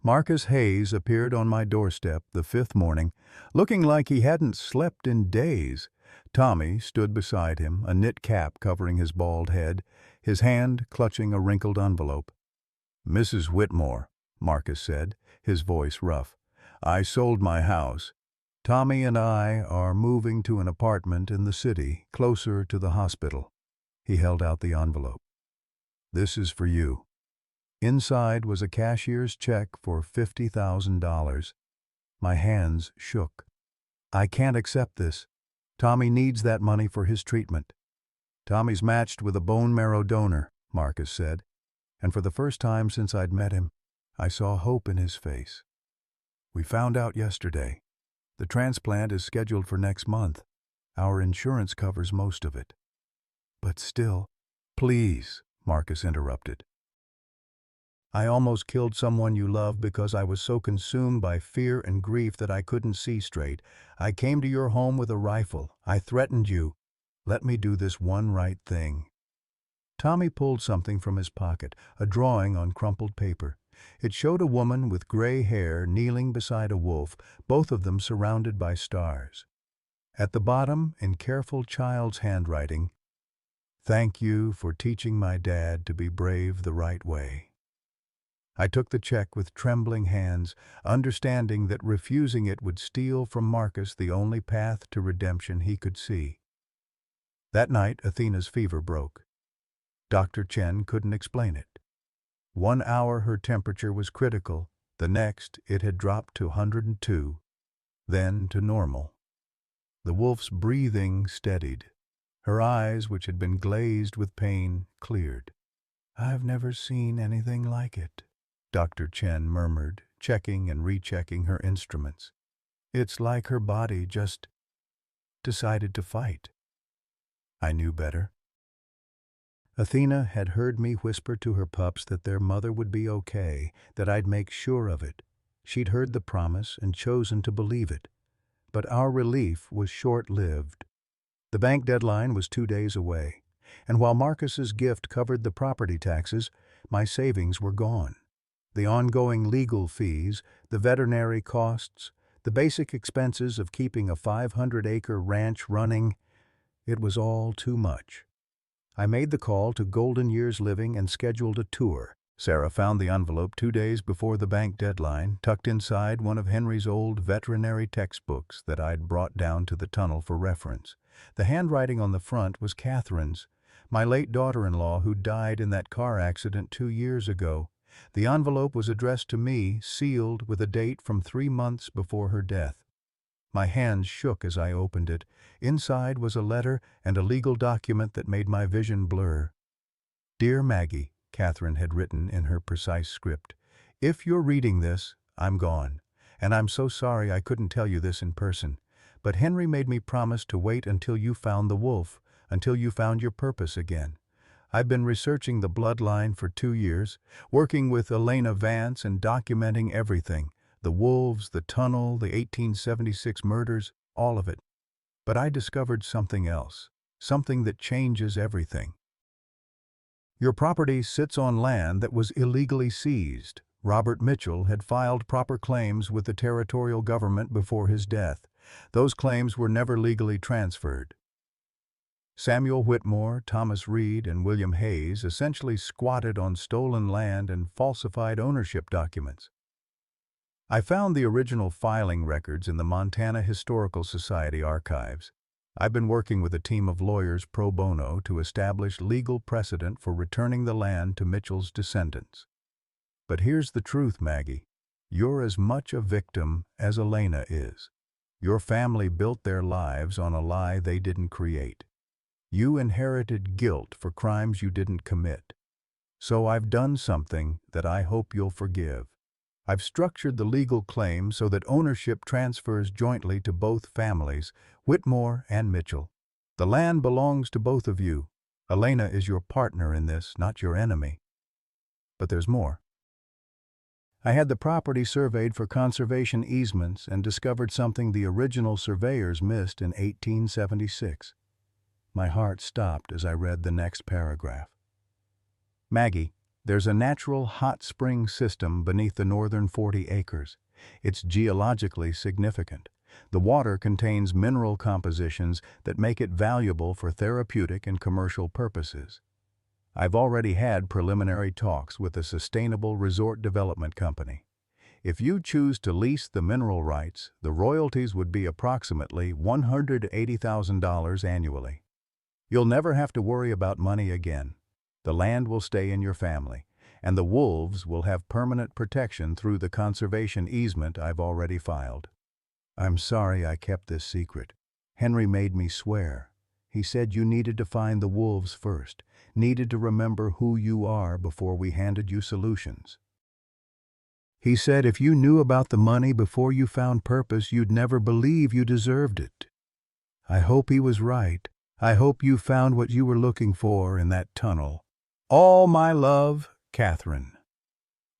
Marcus Hayes appeared on my doorstep the fifth morning, looking like he hadn't slept in days. Tommy stood beside him, a knit cap covering his bald head, his hand clutching a wrinkled envelope. "Mrs. Whitmore," Marcus said, his voice rough, "I sold my house. Tommy and I are moving to an apartment in the city, closer to the hospital." He held out the envelope. "This is for you." Inside was a cashier's check for $50,000. My hands shook. "I can't accept this. Tommy needs that money for his treatment." "Tommy's matched with a bone marrow donor," Marcus said, and for the first time since I'd met him, I saw hope in his face. "We found out yesterday. The transplant is scheduled for next month. Our insurance covers most of it." "But still—" "Please," Marcus interrupted. "I almost killed someone you love because I was so consumed by fear and grief that I couldn't see straight. I came to your home with a rifle. I threatened you. Let me do this one right thing." Tommy pulled something from his pocket, a drawing on crumpled paper. It showed a woman with gray hair kneeling beside a wolf, both of them surrounded by stars. At the bottom, in careful child's handwriting, "Thank you for teaching my dad to be brave the right way." I took the check with trembling hands, understanding that refusing it would steal from Marcus the only path to redemption he could see. That night, Athena's fever broke. Dr. Chen couldn't explain it. 1 hour her temperature was critical, the next it had dropped to 102, then to normal. The wolf's breathing steadied. Her eyes, which had been glazed with pain, cleared. "I've never seen anything like it," Dr. Chen murmured, checking and rechecking her instruments. "It's like her body just decided to fight." I knew better. Athena had heard me whisper to her pups that their mother would be okay, that I'd make sure of it. She'd heard the promise and chosen to believe it. But our relief was short-lived. The bank deadline was 2 days away, and while Marcus's gift covered the property taxes, my savings were gone. The ongoing legal fees, the veterinary costs, the basic expenses of keeping a 500-acre ranch running, it was all too much. I made the call to Golden Years Living and scheduled a tour. Sarah found the envelope 2 days before the bank deadline, tucked inside one of Henry's old veterinary textbooks that I'd brought down to the tunnel for reference. The handwriting on the front was Catherine's, my late daughter-in-law who died in that car accident 2 years ago. The envelope was addressed to me, sealed with a date from 3 months before her death. My hands shook as I opened it. Inside was a letter and a legal document that made my vision blur. "Dear Maggie," Catherine had written in her precise script, "if you're reading this, I'm gone. And I'm so sorry I couldn't tell you this in person. But Henry made me promise to wait until you found the wolf, until you found your purpose again. I've been researching the bloodline for 2 years, working with Elena Vance and documenting everything. The wolves, the tunnel, the 1876 murders, all of it. But I discovered something else, something that changes everything. Your property sits on land that was illegally seized. Robert Mitchell had filed proper claims with the territorial government before his death. Those claims were never legally transferred. Samuel Whitmore, Thomas Reed, and William Hayes essentially squatted on stolen land and falsified ownership documents. I found the original filing records in the Montana Historical Society archives. I've been working with a team of lawyers pro bono to establish legal precedent for returning the land to Mitchell's descendants. But here's the truth, Maggie. You're as much a victim as Elena is. Your family built their lives on a lie they didn't create. You inherited guilt for crimes you didn't commit. So I've done something that I hope you'll forgive. I've structured the legal claim so that ownership transfers jointly to both families, Whitmore and Mitchell. The land belongs to both of you. Elena is your partner in this, not your enemy. But there's more. I had the property surveyed for conservation easements and discovered something the original surveyors missed in 1876. My heart stopped as I read the next paragraph. Maggie, there's a natural hot spring system beneath the northern 40 acres. It's geologically significant. The water contains mineral compositions that make it valuable for therapeutic and commercial purposes. I've already had preliminary talks with a sustainable resort development company. If you choose to lease the mineral rights, the royalties would be approximately $180,000 annually. You'll never have to worry about money again. The land will stay in your family, and the wolves will have permanent protection through the conservation easement I've already filed. I'm sorry I kept this secret. Henry made me swear. He said you needed to find the wolves first, needed to remember who you are before we handed you solutions. He said if you knew about the money before you found purpose, you'd never believe you deserved it. I hope he was right. I hope you found what you were looking for in that tunnel. All my love, Catherine.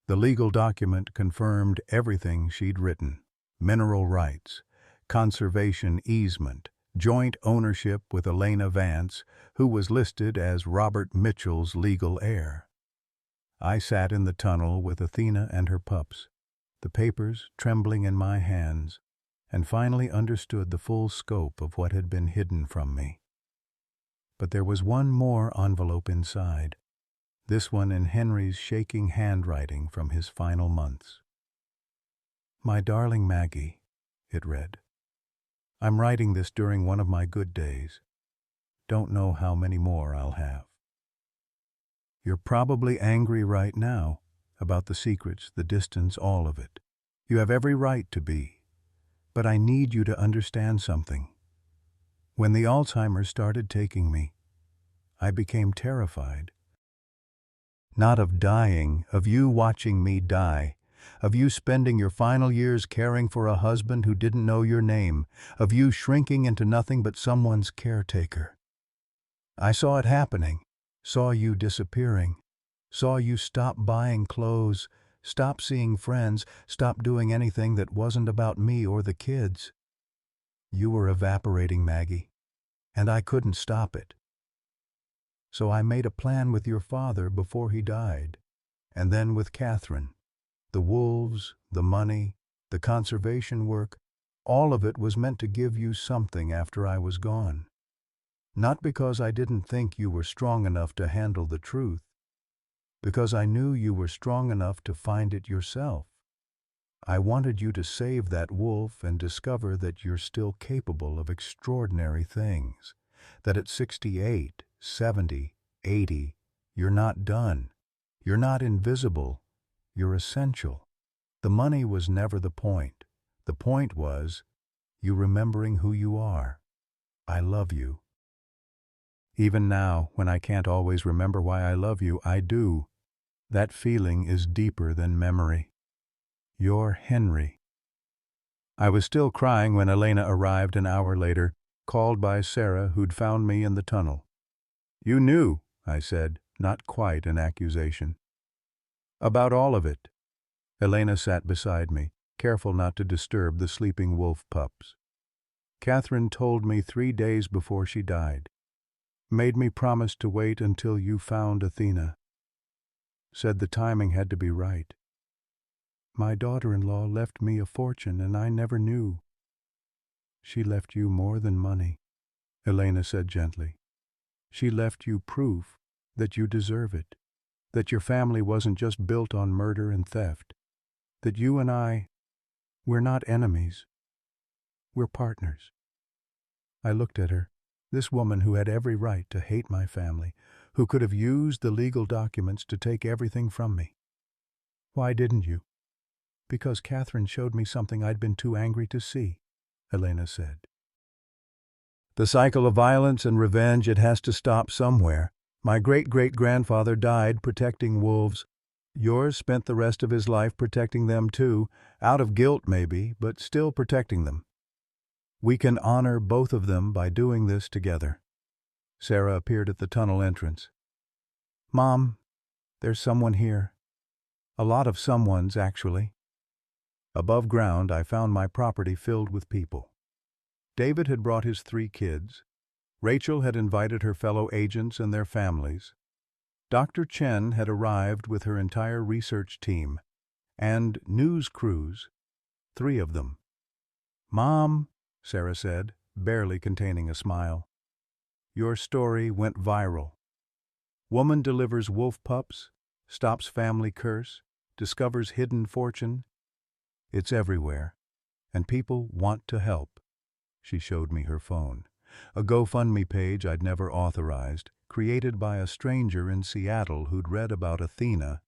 The legal document confirmed everything she'd written. Mineral rights, conservation easement, joint ownership with Elena Vance, who was listed as Robert Mitchell's legal heir. I sat in the tunnel with Athena and her pups, the papers trembling in my hands, and finally understood the full scope of what had been hidden from me. But there was one more envelope inside, this one in Henry's shaking handwriting from his final months. My darling Maggie, it read. I'm writing this during one of my good days. Don't know how many more I'll have. You're probably angry right now about the secrets, the distance, all of it. You have every right to be. But I need you to understand something. When the Alzheimer's started taking me, I became terrified. Not of dying, of you watching me die, of you spending your final years caring for a husband who didn't know your name, of you shrinking into nothing but someone's caretaker. I saw it happening, saw you disappearing, saw you stop buying clothes, stop seeing friends, stop doing anything that wasn't about me or the kids. You were evaporating, Maggie, and I couldn't stop it. So I made a plan with your father before he died, and then with Catherine. The wolves, the money, the conservation work, all of it was meant to give you something after I was gone. Not because I didn't think you were strong enough to handle the truth, because I knew you were strong enough to find it yourself. I wanted you to save that wolf and discover that you're still capable of extraordinary things, that at 68, 70, 80, you're not done. You're not invisible. You're essential. The money was never the point. The point was you remembering who you are. I love you. Even now, when I can't always remember why I love you, I do. That feeling is deeper than memory. You're Henry. I was still crying when Elena arrived an hour later, called by Sarah, who'd found me in the tunnel. You knew, I said, not quite an accusation. About all of it. Elena sat beside me, careful not to disturb the sleeping wolf pups. Catherine told me 3 days before she died. Made me promise to wait until you found Athena. Said the timing had to be right. My daughter-in-law left me a fortune and I never knew. She left you more than money, Elena said gently. She left you proof that you deserve it, that your family wasn't just built on murder and theft, that you and we're not enemies. We're partners. I looked at her, this woman who had every right to hate my family, who could have used the legal documents to take everything from me. Why didn't you? Because Catherine showed me something I'd been too angry to see, Elena said. The cycle of violence and revenge, it has to stop somewhere. My great-great-grandfather died protecting wolves. Yours spent the rest of his life protecting them too, out of guilt maybe, but still protecting them. We can honor both of them by doing this together. Sarah appeared at the tunnel entrance. Mom, there's someone here. A lot of someones, actually. Above ground, I found my property filled with people. David had brought his 3 kids. Rachel had invited her fellow agents and their families. Dr. Chen had arrived with her entire research team, and news crews, 3 of them. "Mom," Sarah said, barely containing a smile, "your story went viral. Woman delivers wolf pups, stops family curse, discovers hidden fortune. It's everywhere, and people want to help." She showed me her phone. A GoFundMe page I'd never authorized, created by a stranger in Seattle who'd read about Athena.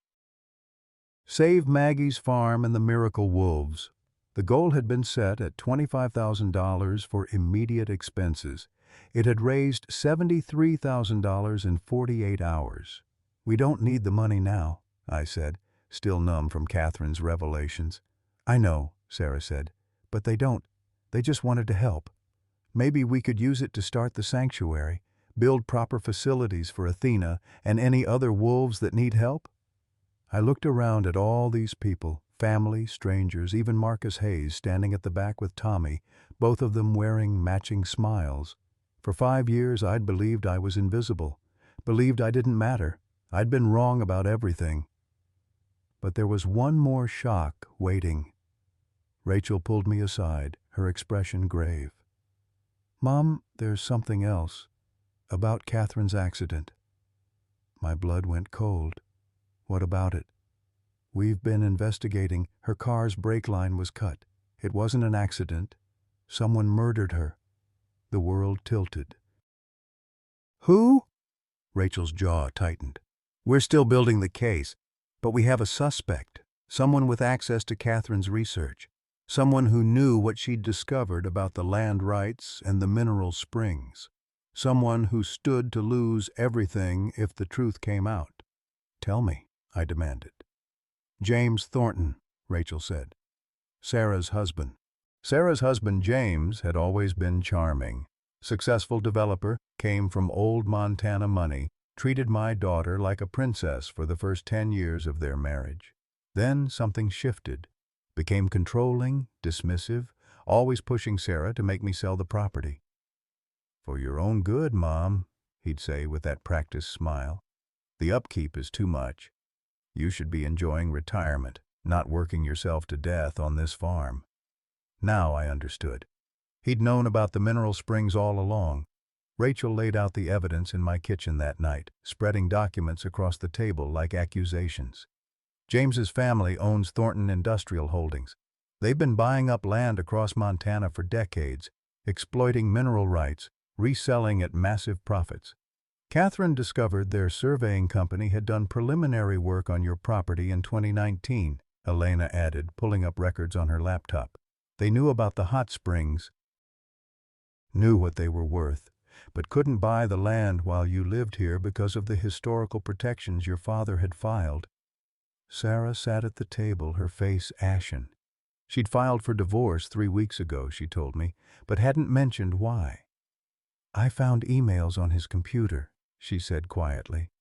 Save Maggie's farm and the miracle wolves. The goal had been set at $25,000 for immediate expenses. It had raised $73,000 in 48 hours. "We don't need the money now," I said, still numb from Catherine's revelations. "I know," Sarah said, "but they don't. They just wanted to help. Maybe we could use it to start the sanctuary, build proper facilities for Athena and any other wolves that need help." I looked around at all these people, family, strangers, even Marcus Hayes standing at the back with Tommy, both of them wearing matching smiles. For 5 years I'd believed I was invisible, believed I didn't matter. I'd been wrong about everything. But there was one more shock waiting. Rachel pulled me aside, her expression grave. "Mom, there's something else. About Catherine's accident." My blood went cold. "What about it?" "We've been investigating. Her car's brake line was cut. It wasn't an accident. Someone murdered her." The world tilted. "Who?" Rachel's jaw tightened. "We're still building the case, but we have a suspect, someone with access to Catherine's research, someone who knew what she'd discovered about the land rights and the mineral springs, someone who stood to lose everything if the truth came out." "Tell me," I demanded. "James Thornton," Rachel said. "Sarah's husband." Sarah's husband, James, had always been charming. Successful developer, came from old Montana money, treated my daughter like a princess for the first 10 years of their marriage. Then something shifted. Became controlling, dismissive, always pushing Sarah to make me sell the property. "For your own good, Mom," he'd say with that practiced smile. "The upkeep is too much. You should be enjoying retirement, not working yourself to death on this farm." Now I understood. He'd known about the mineral springs all along. Rachel laid out the evidence in my kitchen that night, spreading documents across the table like accusations. James's family owns Thornton Industrial Holdings. They've been buying up land across Montana for decades, exploiting mineral rights, reselling at massive profits. Catherine discovered their surveying company had done preliminary work on your property in 2019, Elena added, pulling up records on her laptop. They knew about the hot springs, knew what they were worth, but couldn't buy the land while you lived here because of the historical protections your father had filed. Sarah sat at the table, her face ashen. She'd filed for divorce 3 weeks ago, she told me, but hadn't mentioned why. "I found emails on his computer," she said quietly,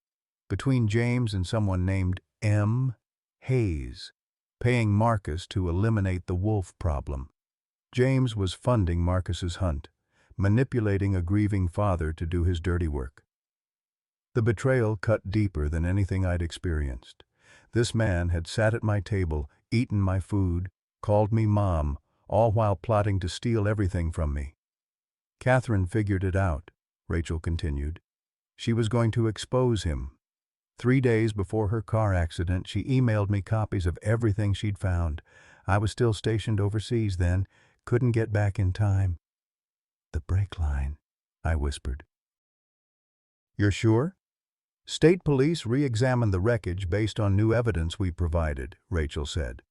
"between James and someone named M. Hayes, paying Marcus to eliminate the wolf problem. James was funding Marcus's hunt, manipulating a grieving father to do his dirty work." The betrayal cut deeper than anything I'd experienced. This man had sat at my table, eaten my food, called me Mom, all while plotting to steal everything from me. "Catherine figured it out," Rachel continued. "She was going to expose him. 3 days before her car accident, she emailed me copies of everything she'd found. I was still stationed overseas then, couldn't get back in time." "The brake line," I whispered. "You're sure?" "State police re-examined the wreckage based on new evidence we provided," Rachel said.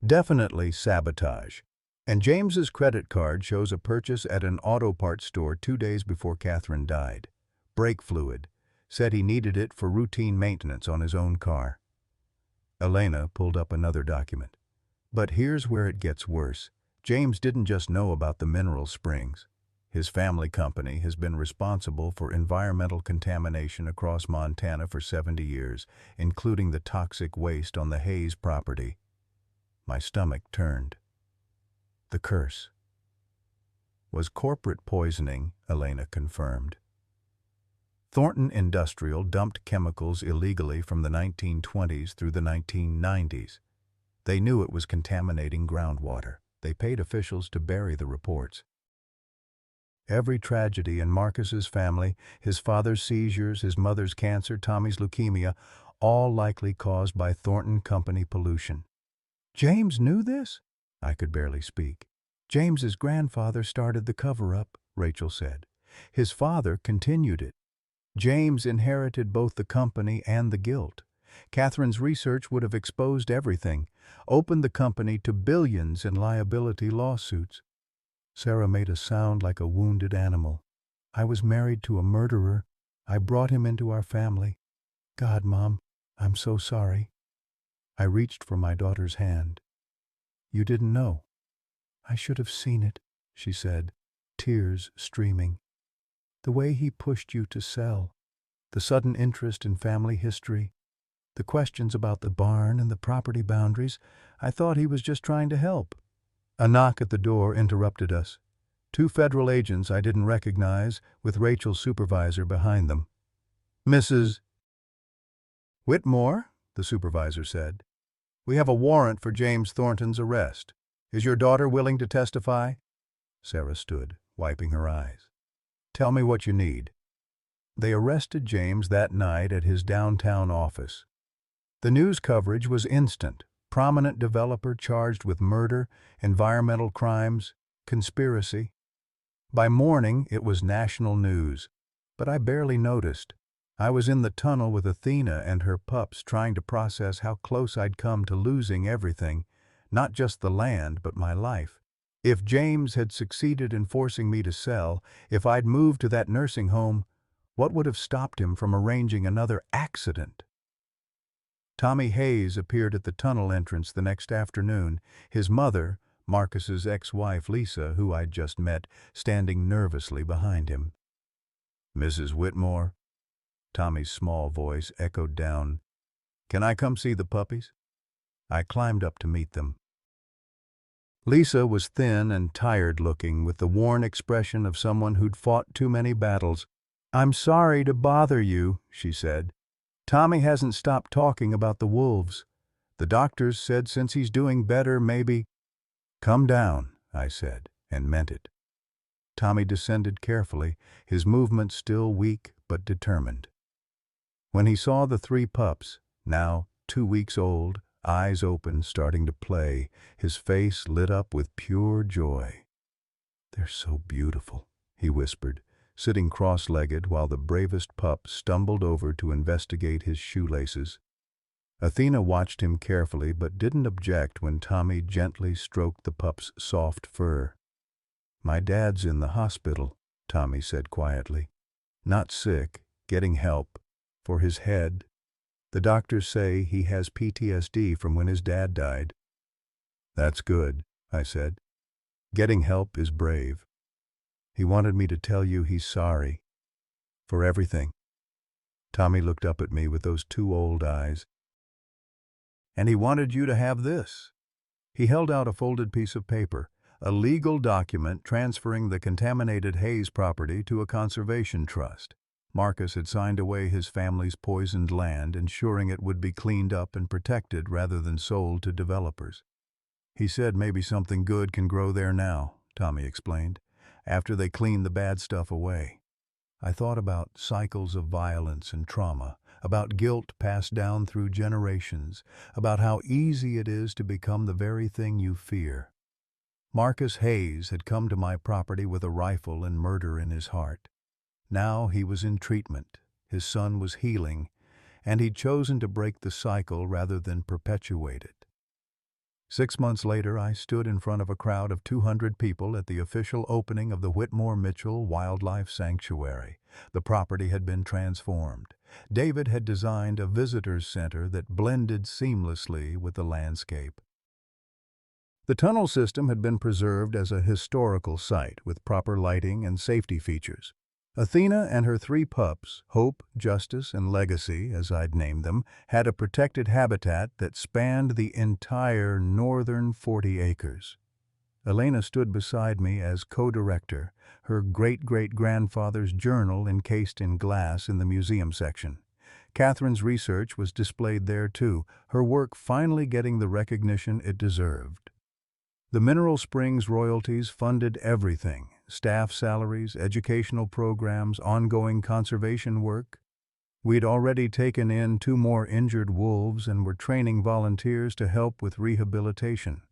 "Definitely sabotage. And James's credit card shows a purchase at an auto parts store 2 days before Catherine died. Brake fluid. Said he needed it for routine maintenance on his own car." Elena pulled up another document. "But here's where it gets worse. James didn't just know about the mineral springs. His family company has been responsible for environmental contamination across Montana for 70 years, including the toxic waste on the Hayes property." My stomach turned. "The curse." "Was corporate poisoning," Elena confirmed. Thornton Industrial dumped chemicals illegally from the 1920s through the 1990s. They knew it was contaminating groundwater. They paid officials to bury the reports. Every tragedy in Marcus's family, his father's seizures, his mother's cancer, Tommy's leukemia, all likely caused by Thornton Company pollution. James knew this? I could barely speak. James's grandfather started the cover-up, Rachel said. His father continued it. James inherited both the company and the guilt. Catherine's research would have exposed everything, opened the company to billions in liability lawsuits. Sarah made a sound like a wounded animal. I was married to a murderer. I brought him into our family. God, Mom, I'm so sorry. I reached for my daughter's hand. You didn't know. I should have seen it, she said, tears streaming. The way he pushed you to sell, the sudden interest in family history, the questions about the barn and the property boundaries, I thought he was just trying to help. A knock at the door interrupted us. 2 federal agents I didn't recognize, with Rachel's supervisor behind them. Mrs. Whitmore, the supervisor said. We have a warrant for James Thornton's arrest. Is your daughter willing to testify? Sarah stood, wiping her eyes. Tell me what you need. They arrested James that night at his downtown office. The news coverage was instant. Prominent developer charged with murder, environmental crimes, conspiracy. By morning, it was national news, but I barely noticed. I was in the tunnel with Athena and her pups trying to process how close I'd come to losing everything, not just the land, but my life. If James had succeeded in forcing me to sell, if I'd moved to that nursing home, what would have stopped him from arranging another accident? Tommy Hayes appeared at the tunnel entrance the next afternoon, his mother, Marcus's ex-wife Lisa, who I'd just met, standing nervously behind him. Mrs. Whitmore? Tommy's small voice echoed down. Can I come see the puppies? I climbed up to meet them. Lisa was thin and tired-looking, with the worn expression of someone who'd fought too many battles. I'm sorry to bother you, she said. Tommy hasn't stopped talking about the wolves. The doctors said since he's doing better, maybe... Come down, I said, and meant it. Tommy descended carefully, his movements still weak but determined. When he saw the 3 pups, now 2 weeks old, eyes open, starting to play, his face lit up with pure joy. They're so beautiful, he whispered, sitting cross-legged while the bravest pup stumbled over to investigate his shoelaces. Athena watched him carefully but didn't object when Tommy gently stroked the pup's soft fur. My dad's in the hospital, Tommy said quietly. Not sick, getting help. For his head. The doctors say he has PTSD from when his dad died. That's good, I said. Getting help is brave. He wanted me to tell you he's sorry. For everything. Tommy looked up at me with those 2 old eyes. And he wanted you to have this. He held out a folded piece of paper, a legal document transferring the contaminated Hayes property to a conservation trust. Marcus had signed away his family's poisoned land, ensuring it would be cleaned up and protected rather than sold to developers. He said maybe something good can grow there now, Tommy explained, after they clean the bad stuff away. I thought about cycles of violence and trauma, about guilt passed down through generations, about how easy it is to become the very thing you fear. Marcus Hayes had come to my property with a rifle and murder in his heart. Now he was in treatment, his son was healing, and he'd chosen to break the cycle rather than perpetuate it. 6 months later, I stood in front of a crowd of 200 people at the official opening of the Whitmore Mitchell Wildlife Sanctuary. The property had been transformed. David had designed a visitors center that blended seamlessly with the landscape. The tunnel system had been preserved as a historical site with proper lighting and safety features. Athena and her 3 pups, Hope, Justice, and Legacy, as I'd named them, had a protected habitat that spanned the entire northern 40 acres. Elena stood beside me as co-director, her great-great-grandfather's journal encased in glass in the museum section. Catherine's research was displayed there too, her work finally getting the recognition it deserved. The Mineral Springs royalties funded everything: staff salaries, educational programs, ongoing conservation work. We'd already taken in 2 more injured wolves and were training volunteers to help with rehabilitation.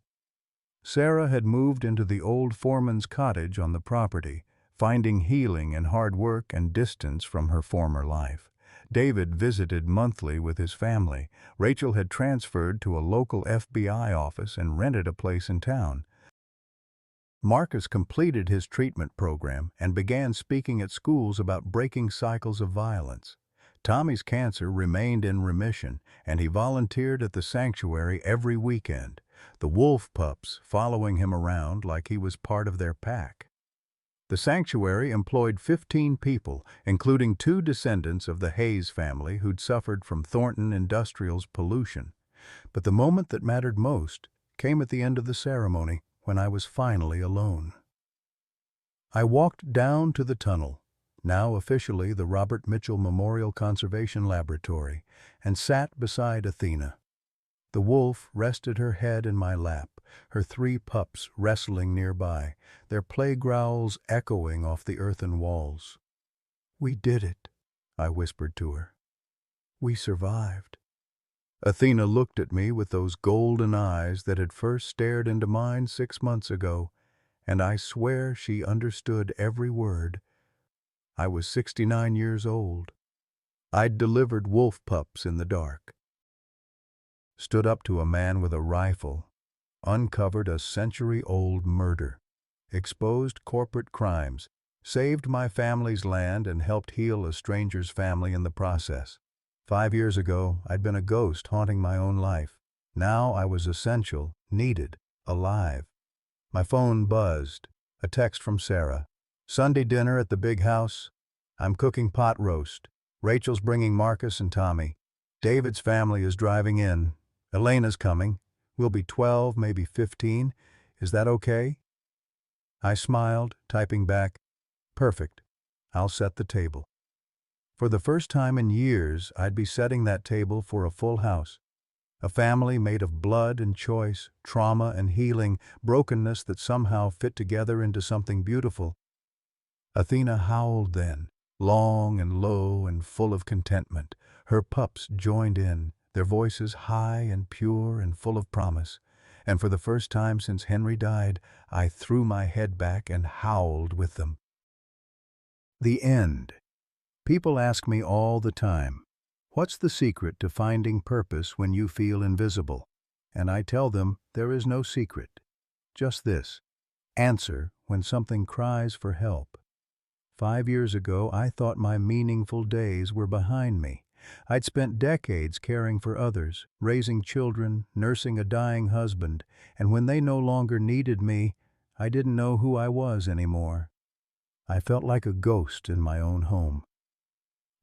Sarah had moved into the old foreman's cottage on the property, finding healing in hard work and distance from her former life. David visited monthly with his family. Rachel had transferred to a local FBI office and rented a place in town. Marcus completed his treatment program and began speaking at schools about breaking cycles of violence. Tommy's cancer remained in remission, and he volunteered at the sanctuary every weekend, the wolf pups following him around like he was part of their pack. The sanctuary employed 15 people, including 2 descendants of the Hayes family who'd suffered from Thornton Industrial's pollution. But the moment that mattered most came at the end of the ceremony, when I was finally alone. I walked down to the tunnel, now officially the Robert Mitchell Memorial Conservation Laboratory, and sat beside Athena. The wolf rested her head in my lap, her 3 pups wrestling nearby, their play growls echoing off the earthen walls. "We did it," I whispered to her. "We survived." Athena looked at me with those golden eyes that had first stared into mine 6 months ago, and I swear she understood every word. I was 69 years old. I'd delivered wolf pups in the dark, stood up to a man with a rifle, uncovered a century-old murder, exposed corporate crimes, saved my family's land and helped heal a stranger's family in the process. 5 years ago, I'd been a ghost haunting my own life. Now I was essential, needed, alive. My phone buzzed. A text from Sarah. "Sunday dinner at the big house. I'm cooking pot roast. Rachel's bringing Marcus and Tommy. David's family is driving in. Elena's coming. We'll be 12, maybe 15. Is that okay?" I smiled, typing back, "Perfect. I'll set the table." For the first time in years, I'd be setting that table for a full house. A family made of blood and choice, trauma and healing, brokenness that somehow fit together into something beautiful. Athena howled then, long and low and full of contentment. Her pups joined in, their voices high and pure and full of promise. And for the first time since Henry died, I threw my head back and howled with them. The end. People ask me all the time, "What's the secret to finding purpose when you feel invisible?" And I tell them there is no secret. Just this: answer when something cries for help. 5 years ago, I thought my meaningful days were behind me. I'd spent decades caring for others, raising children, nursing a dying husband, and when they no longer needed me, I didn't know who I was anymore. I felt like a ghost in my own home.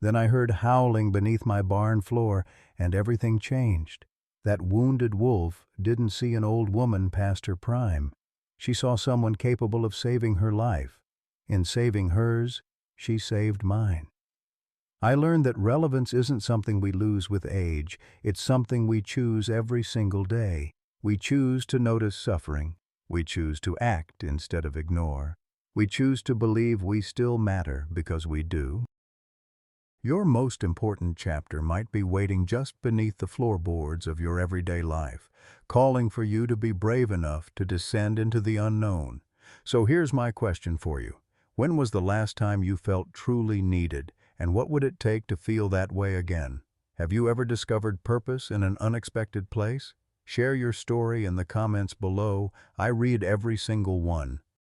Then I heard howling beneath my barn floor, and everything changed. That wounded wolf didn't see an old woman past her prime. She saw someone capable of saving her life. In saving hers, she saved mine. I learned that relevance isn't something we lose with age. It's something we choose every single day. We choose to notice suffering. We choose to act instead of ignore. We choose to believe we still matter because we do. Your most important chapter might be waiting just beneath the floorboards of your everyday life, calling for you to be brave enough to descend into the unknown. So here's my question for you. When was the last time you felt truly needed, and what would it take to feel that way again? Have you ever discovered purpose in an unexpected place? Share your story in the comments below. I read every single one.